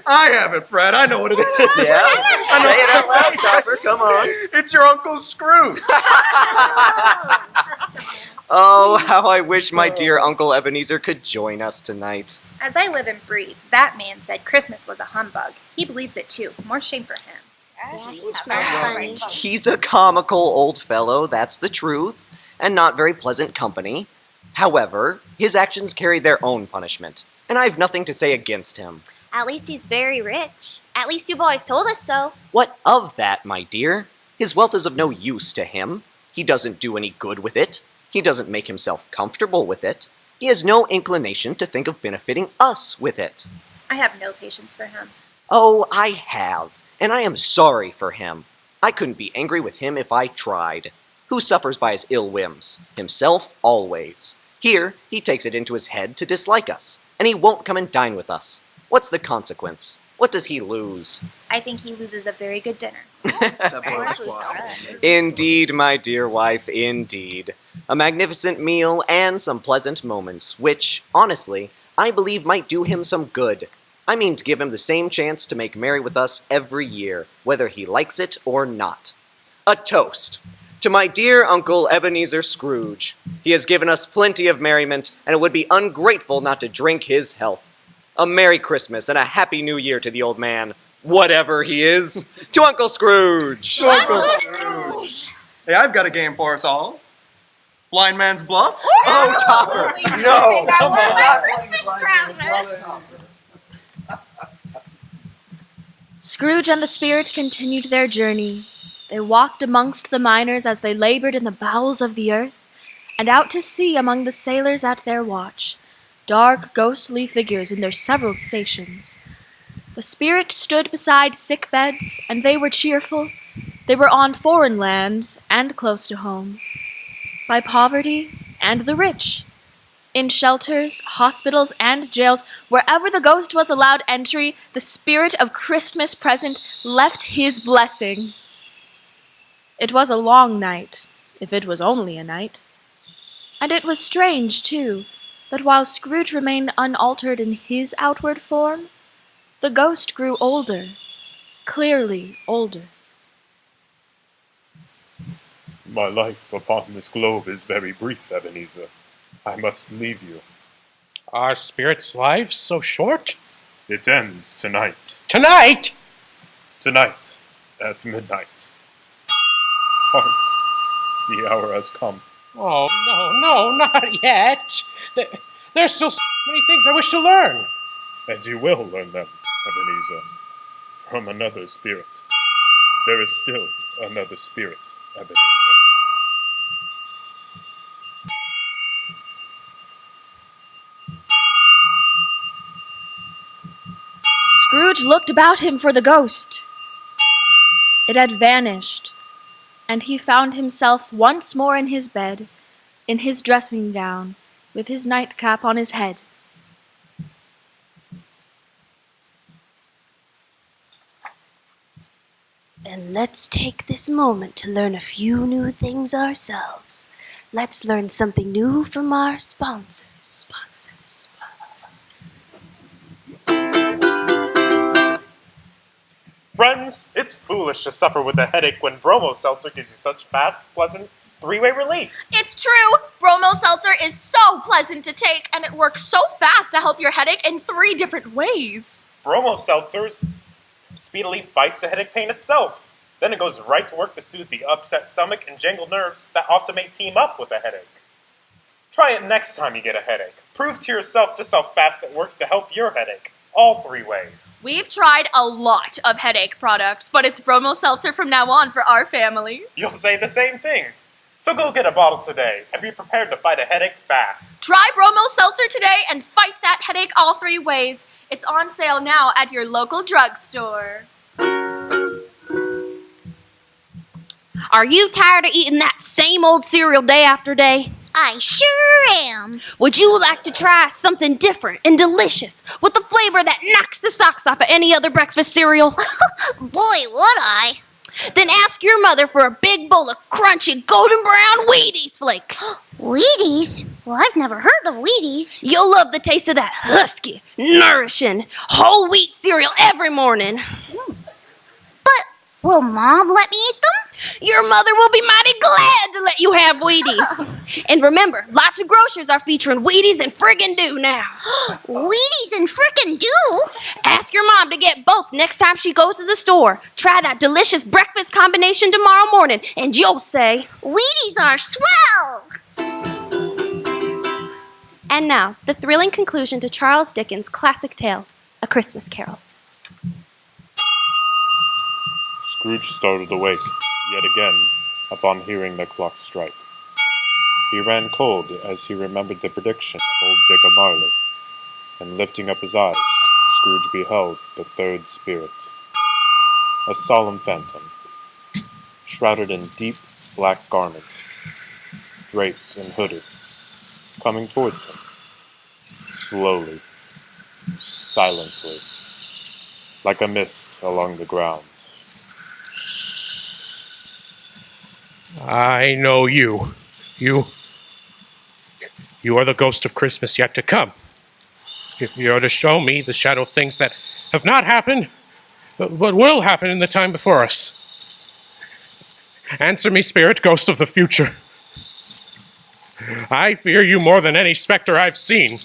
I have it, Fred. I know what it is. Yeah? Say it out loud, Chopper. Come on. It's your Uncle Scrooge. Oh, how I wish my dear Uncle Ebenezer could join us tonight. As I live and breathe, that man said Christmas was a humbug. He believes it too. More shame for him. He's a comical old fellow, that's the truth, and not very pleasant company. However, his actions carry their own punishment, and I've nothing to say against him. At least he's very rich. At least you boys told us so. What of that, my dear? His wealth is of no use to him. He doesn't do any good with it. He doesn't make himself comfortable with it. He has no inclination to think of benefiting us with it. I have no patience for him. Oh, I have, and I am sorry for him. I couldn't be angry with him if I tried. Who suffers by his ill whims? Himself, always. Here, he takes it into his head to dislike us, and he won't come and dine with us. What's the consequence? What does he lose? I think he loses a very good dinner. Indeed, my dear wife, indeed. A magnificent meal and some pleasant moments, which, honestly, I believe might do him some good. I mean to give him the same chance to make merry with us every year, whether he likes it or not. A toast to my dear Uncle Ebenezer Scrooge. He has given us plenty of merriment, and it would be ungrateful not to drink his health. A Merry Christmas and a Happy New Year to the old man, whatever he is. To Uncle Scrooge! To Uncle Scrooge! Hey, I've got a game for us all. Blind Man's Bluff? Oh, Topper! No! Come on! Scrooge and the spirit continued their journey. They walked amongst the miners as they labored in the bowels of the earth, and out to sea among the sailors at their watch. Dark, ghostly figures in their several stations. The spirit stood beside sick beds, and they were cheerful. They were on foreign lands and close to home. By poverty and the rich. In shelters, hospitals, and jails, wherever the ghost was allowed entry, the spirit of Christmas present left his blessing. It was a long night, if it was only a night. And it was strange, too, that while Scrooge remained unaltered in his outward form, the ghost grew older, clearly older. My life upon this globe is very brief, Ebenezer. I must leave you. Are spirits' lives so short? It ends tonight. Tonight? Tonight, at midnight. Hark, the hour has come. Oh, no, not yet. There's still so many things I wish to learn. And you will learn them, Ebenezer, from another spirit. There is still another spirit, Ebenezer. Scrooge looked about him for the ghost. It had vanished, and he found himself once more in his bed, in his dressing gown, with his nightcap on his head. And let's take this moment to learn a few new things ourselves. Let's learn something new from our sponsors. Friends, it's foolish to suffer with a headache when Bromo Seltzer gives you such fast, pleasant, three-way relief. It's true! Bromo Seltzer is so pleasant to take, and it works so fast to help your headache in 3 different ways. Bromo Seltzers speedily fights the headache pain itself. Then it goes right to work to soothe the upset stomach and jangled nerves that often may team up with a headache. Try it next time you get a headache. Prove to yourself just how fast it works to help your headache. All 3 ways. We've tried a lot of headache products, but it's Bromo Seltzer from now on for our family. You'll say the same thing. So go get a bottle today and be prepared to fight a headache fast. Try Bromo Seltzer today and fight that headache all 3 ways. It's on sale now at your local drugstore. Are you tired of eating that same old cereal day after day? I sure am. Would you like to try something different and delicious with a flavor that knocks the socks off of any other breakfast cereal? Boy, would I. Then ask your mother for a big bowl of crunchy golden brown Wheaties flakes. Wheaties? Well, I've never heard of Wheaties. You'll love the taste of that husky, nourishing, whole wheat cereal every morning. But will Mom let me eat them? Your mother will be mighty glad to let you have Wheaties. And remember, lots of grocers are featuring Wheaties and friggin' do now. Wheaties and frickin' do? Ask your mom to get both next time she goes to the store. Try that delicious breakfast combination tomorrow morning, and you'll say, Wheaties are swell! And now, the thrilling conclusion to Charles Dickens' classic tale, A Christmas Carol. Scrooge started awake, yet again, upon hearing the clock strike. He ran cold as he remembered the prediction of old Jacob Marley, and lifting up his eyes, Scrooge beheld the third spirit, a solemn phantom, shrouded in deep black garments, draped and hooded, coming towards him, slowly, silently, like a mist along the ground. I know you. You are the ghost of Christmas yet to come. You are to show me the shadow of things that have not happened, but will happen in the time before us. Answer me, spirit, ghost of the future. I fear you more than any specter I've seen.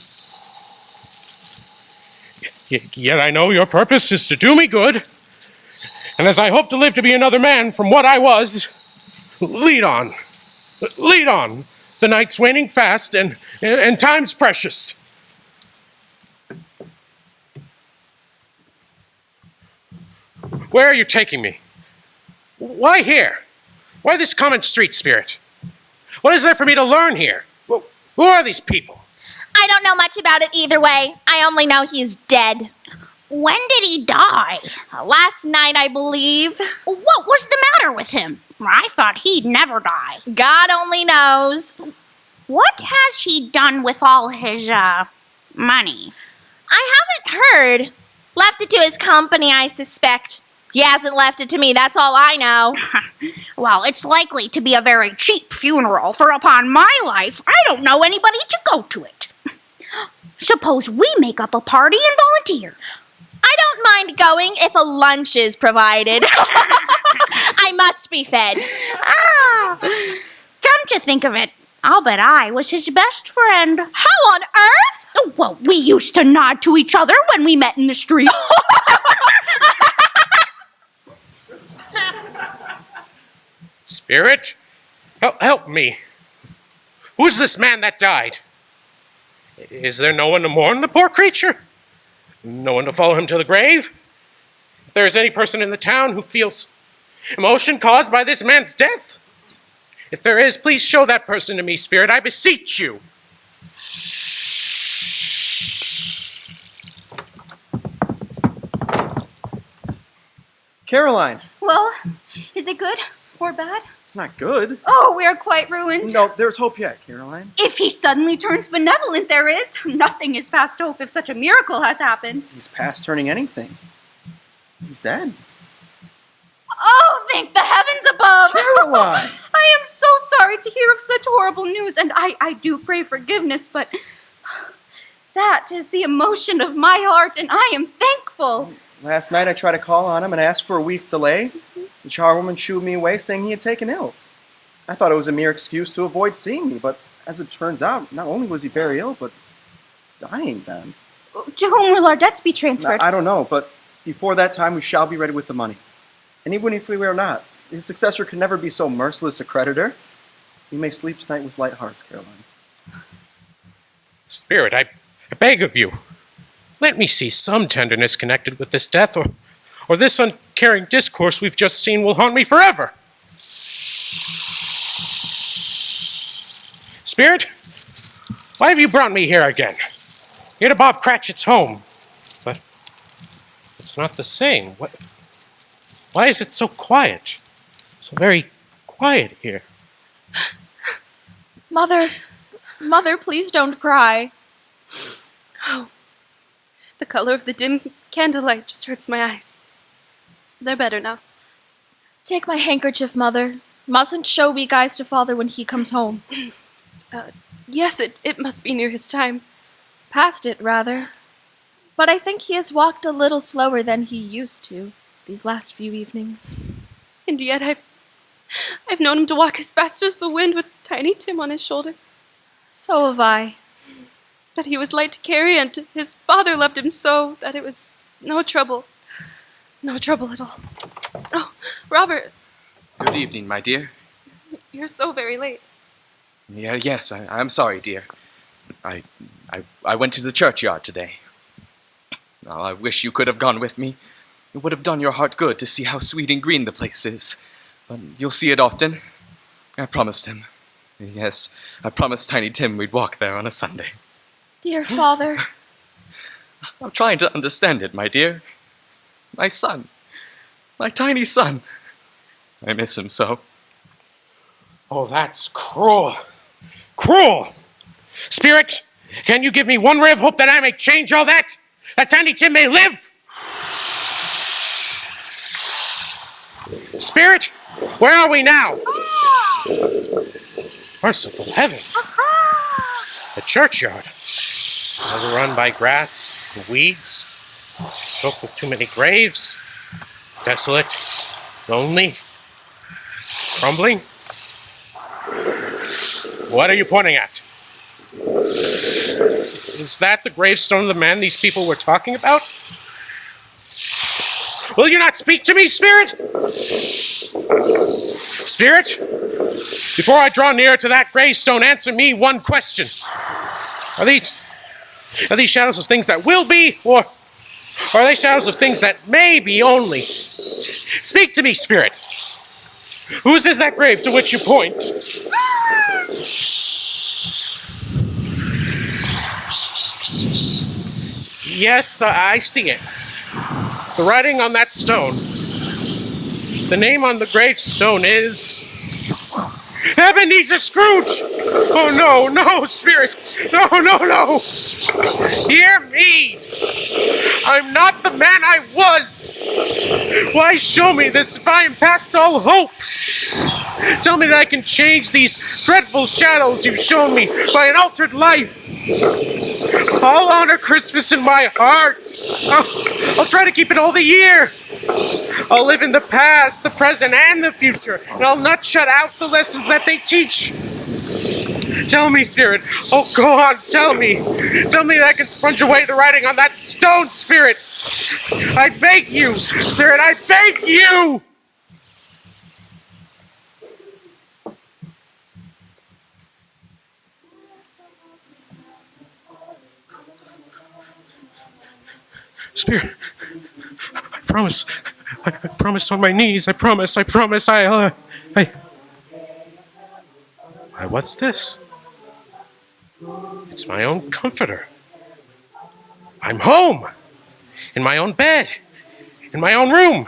Yet I know your purpose is to do me good, and as I hope to live to be another man from what I was, lead on. Lead on. The night's waning fast, and time's precious. Where are you taking me? Why here? Why this common street, spirit? What is there for me to learn here? Who are these people? I don't know much about it either way. I only know he's dead. When did he die? Last night, I believe. What was the matter with him? I thought he'd never die. God only knows. What has he done with all his, money? I haven't heard. Left it to his company, I suspect. He hasn't left it to me, that's all I know. Well, it's likely to be a very cheap funeral, for upon my life, I don't know anybody to go to it. Suppose we make up a party and volunteer. I don't mind going if a lunch is provided. I must be fed. Come to think of it, I'll bet I was his best friend. How on earth? Well, we used to nod to each other when we met in the street. Spirit, help me. Who's this man that died? Is there no one to mourn the poor creature? No one to follow him to the grave? If there is any person in the town who feels emotion caused by this man's death, if there is, please show that person to me, Spirit, I beseech you. Caroline! Well, is it good or bad? It's not good. Oh, we are quite ruined. No, there's hope yet, Caroline. If he suddenly turns benevolent, there is. Nothing is past hope if such a miracle has happened. He's past turning anything. He's dead. Oh, thank the heavens above! Caroline! I am so sorry to hear of such horrible news, and I do pray forgiveness, but that is the emotion of my heart, and I am thankful. Last night I tried to call on him and asked for a week's delay. The charwoman shooed me away saying he had taken ill. I thought it was a mere excuse to avoid seeing me, but as it turns out, not only was he very ill, but dying then. To whom will our debts be transferred? I don't know, but before that time we shall be ready with the money. And even if we are not, his successor can never be so merciless a creditor. We may sleep tonight with light hearts, Caroline. Spirit, I beg of you, let me see some tenderness connected with this death, or this uncaring discourse we've just seen will haunt me forever. Spirit, why have you brought me here again? Here to Bob Cratchit's home. But it's not the same. Why is it so quiet? So very quiet here. Mother, please don't cry. Oh, the color of the dim candlelight just hurts my eyes. They're better now. Take my handkerchief, Mother. Mustn't show weak eyes to Father when he comes home. Yes, it must be near his time. Past it, rather. But I think he has walked a little slower than he used to these last few evenings. And yet I've known him to walk as fast as the wind with Tiny Tim on his shoulder. So have I. But he was light to carry, and his father loved him so that it was no trouble. No trouble at all. Oh, Robert, Good evening, my dear. you're so very late. Yes, I'm sorry, dear. I went to the churchyard today. Oh, I wish you could have gone with me. It would have done your heart good to see how sweet and green the place is. But you'll see it often. I promised him. Yes, I promised Tiny Tim we'd walk there on a Sunday. Dear Father. I'm trying to understand it, my dear. My son. My tiny son. I miss him so. Oh, that's cruel. Cruel! Spirit, can you give me one ray of hope that I may change all that? That Tiny Tim may live? Spirit, where are we now? Merciful heaven. The churchyard. Overrun by grass and weeds. Choked with too many graves. Desolate. Lonely. Crumbling. What are you pointing at? Is that the gravestone of the man these people were talking about? Will you not speak to me, Spirit? Spirit? Before I draw nearer to that gravestone, answer me one question. Are these shadows of things that will be, or are they shadows of things that may be only? Speak to me, Spirit. Whose is that grave to which you point? Yes, I see it. The writing on that stone. The name on the gravestone is Ebenezer Scrooge! Oh, no, Spirit! No! Hear me! I'm not the man I was! Why show me this if I am past all hope? Tell me that I can change these dreadful shadows you've shown me by an altered life. I'll honor Christmas in my heart. I'll try to keep it all the year. I'll live in the past, the present, and the future, and I'll not shut out the lessons that they teach. Tell me, Spirit. Oh, go on, tell me. Tell me that I can sponge away the writing on that stone, Spirit. I beg you, Spirit, I beg you! Spirit, I promise on my knees, I promise, Why, what's this? It's my own comforter. I'm home! In my own bed! In my own room!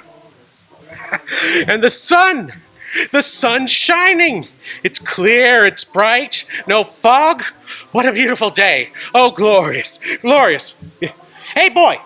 And the sun's shining! It's clear, it's bright, no fog. What a beautiful day! Oh, glorious! Hey, boy!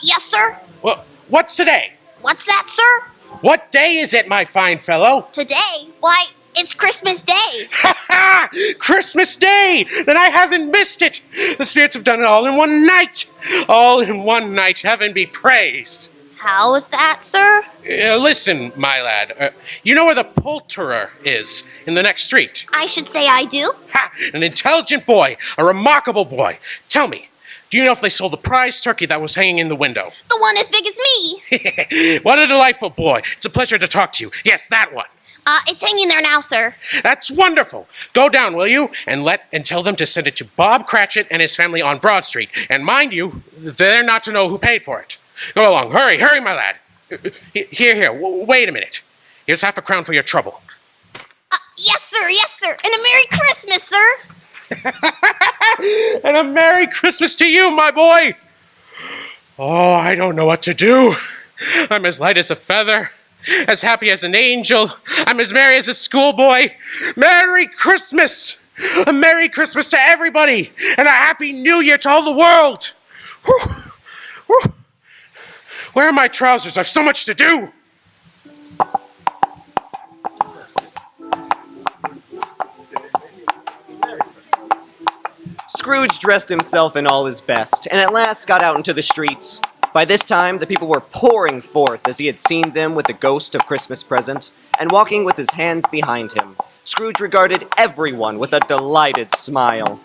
Yes, sir? Well, what's today? What's that, sir? What day is it, my fine fellow? Today? Why, it's Christmas Day. Ha ha! Christmas Day! Then I haven't missed it! The spirits have done it all in one night! All in one night, heaven be praised! How is that, sir? Listen, my lad. You know where the poulterer is in the next street? I should say I do. Ha! An intelligent boy, a remarkable boy. Tell me, do you know if they sold the prize turkey that was hanging in the window? The one as big as me. What a delightful boy. It's a pleasure to talk to you. Yes, that one. It's hanging there now, sir. That's wonderful. Go down, will you? And tell them to send it to Bob Cratchit and his family on Broad Street. And mind you, they're not to know who paid for it. Go along. Hurry, my lad. Here. Wait a minute. Here's half a crown for your trouble. Yes, sir. And a Merry Christmas, sir. And a Merry Christmas to you, my boy. Oh, I don't know what to do. I'm as light as a feather, as happy as an angel. I'm as merry as a schoolboy. Merry Christmas! A Merry Christmas to everybody, and a Happy New Year to all the world. Whew. Where are my trousers? I've so much to do. Scrooge dressed himself in all his best, and at last got out into the streets. By this time, the people were pouring forth as he had seen them with the ghost of Christmas present, and walking with his hands behind him. Scrooge regarded everyone with a delighted smile.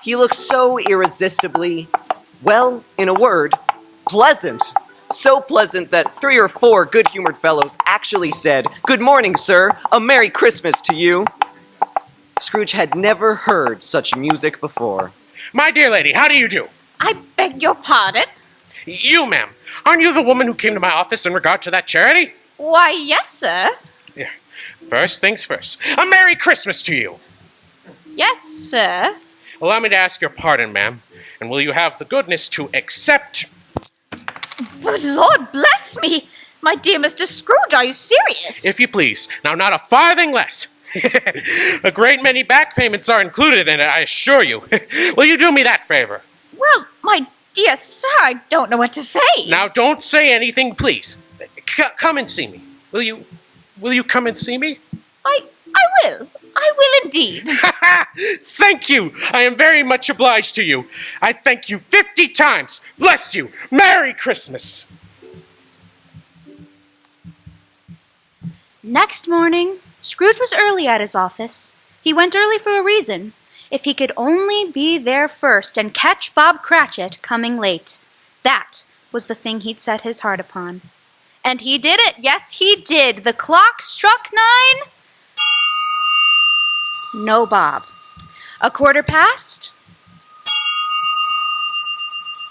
He looked so irresistibly, well, in a word, pleasant. So pleasant that 3 or 4 good-humored fellows actually said, "Good morning, sir. A Merry Christmas to you." Scrooge had never heard such music before. My dear lady, how do you do? I beg your pardon? You, ma'am. Aren't you the woman who came to my office in regard to that charity? Why, yes, sir. Yeah. First things first. A Merry Christmas to you. Yes, sir. Allow me to ask your pardon, ma'am. And will you have the goodness to accept... Good Lord bless me! My dear Mr. Scrooge, are you serious? If you please. Now, not a farthing less. A great many back payments are included in it, I assure you. Will you do me that favor? Well, my dear sir, I don't know what to say. Now, don't say anything, please. Come and see me. Will you come and see me? I will. I will indeed. Thank you. I am very much obliged to you. I thank you 50 times. Bless you. Merry Christmas. Next morning, Scrooge was early at his office. He went early for a reason. If he could only be there first and catch Bob Cratchit coming late. That was the thing he'd set his heart upon. And he did it. Yes, he did. The clock struck 9. No Bob. 1/4 past.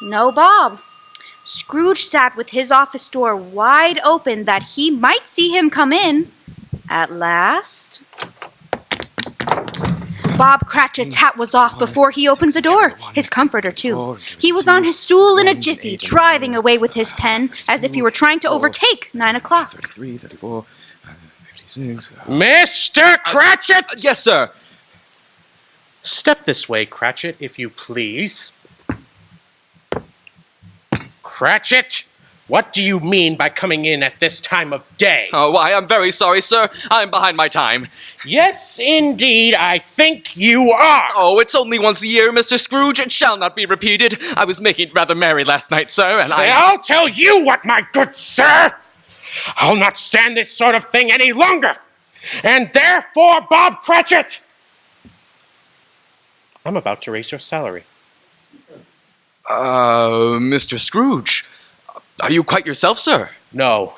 No Bob. Scrooge sat with his office door wide open that he might see him come in. At last... Bob Cratchit's hat was off before he opened the door. His comforter, too. He was on his stool in a jiffy, driving away with his pen as if he were trying to overtake 9 o'clock. 33, 34, 56... Mr. Cratchit! Yes, sir. Step this way, Cratchit, if you please. Cratchit, what do you mean by coming in at this time of day? Oh, why, I'm very sorry, sir. I'm behind my time. Yes, indeed, I think you are. Oh, it's only once a year, Mr. Scrooge. It shall not be repeated. I was making it rather merry last night, sir, and I'll tell you what, my good sir. I'll not stand this sort of thing any longer. And therefore, Bob Cratchit, I'm about to raise your salary. Mr. Scrooge, are you quite yourself, sir? No.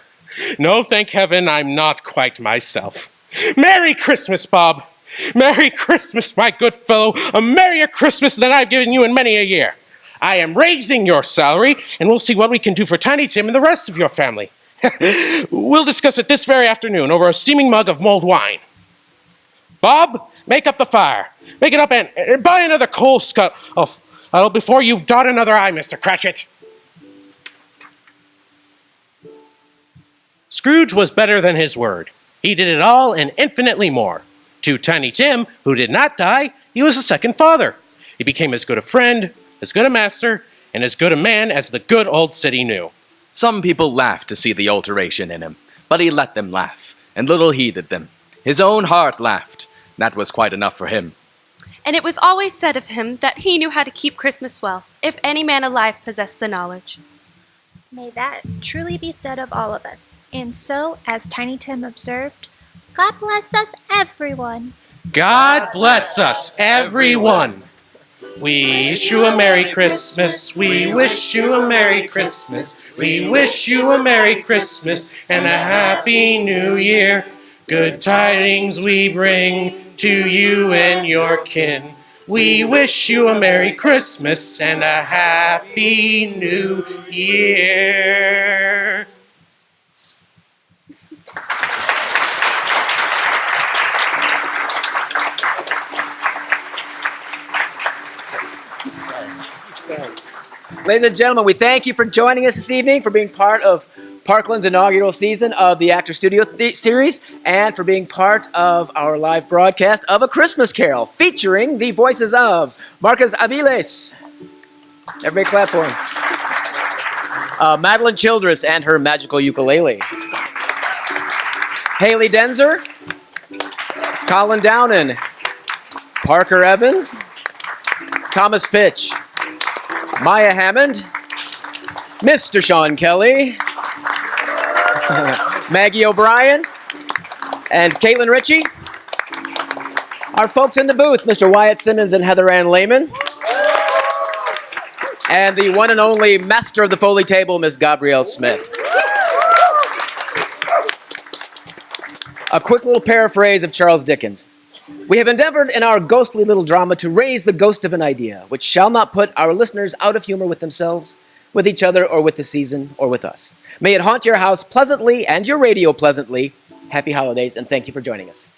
No, thank heaven, I'm not quite myself. Merry Christmas, Bob. Merry Christmas, my good fellow. A merrier Christmas than I've given you in many a year. I am raising your salary, and we'll see what we can do for Tiny Tim and the rest of your family. We'll discuss it this very afternoon over a steaming mug of mulled wine. Bob, make up the fire. Make it up and buy another coal scuttle before you dot another I, Mr. Cratchit. Scrooge was better than his word. He did it all and infinitely more. To Tiny Tim, who did not die, he was a second father. He became as good a friend, as good a master, and as good a man as the good old city knew. Some people laughed to see the alteration in him, but he let them laugh, and little heeded them. His own heart laughed. That was quite enough for him. And it was always said of him that he knew how to keep Christmas well, if any man alive possessed the knowledge. May that truly be said of all of us. And so, as Tiny Tim observed, God bless us, everyone. God bless us, everyone. We wish you a Merry Christmas. We wish you a Merry Christmas. We wish you a Merry Christmas and a Happy New Year. Good tidings we bring to you and your kin. We wish you a Merry Christmas and a Happy New Year. Ladies and gentlemen, we thank you for joining us this evening, for being part of Parkland's inaugural season of the Actor Studio series, and for being part of our live broadcast of A Christmas Carol, featuring the voices of Marcus Aviles. Everybody clap for him. Madeline Childress and her magical ukulele. Haley Denzer. Colin Downen. Parker Evans. Thomas Fitch, Maya Hammond, Mr. Sean Kelly, Maggie O'Brien, and Caitlin Ritchie. Our folks in the booth, Mr. Wyatt Simmons and Heather Ann Lehman. And the one and only master of the Foley table, Miss Gabrielle Smith. A quick little paraphrase of Charles Dickens. We have endeavored in our ghostly little drama to raise the ghost of an idea, which shall not put our listeners out of humor with themselves, with each other, or with the season, or with us. May it haunt your house pleasantly and your radio pleasantly. Happy holidays, and thank you for joining us.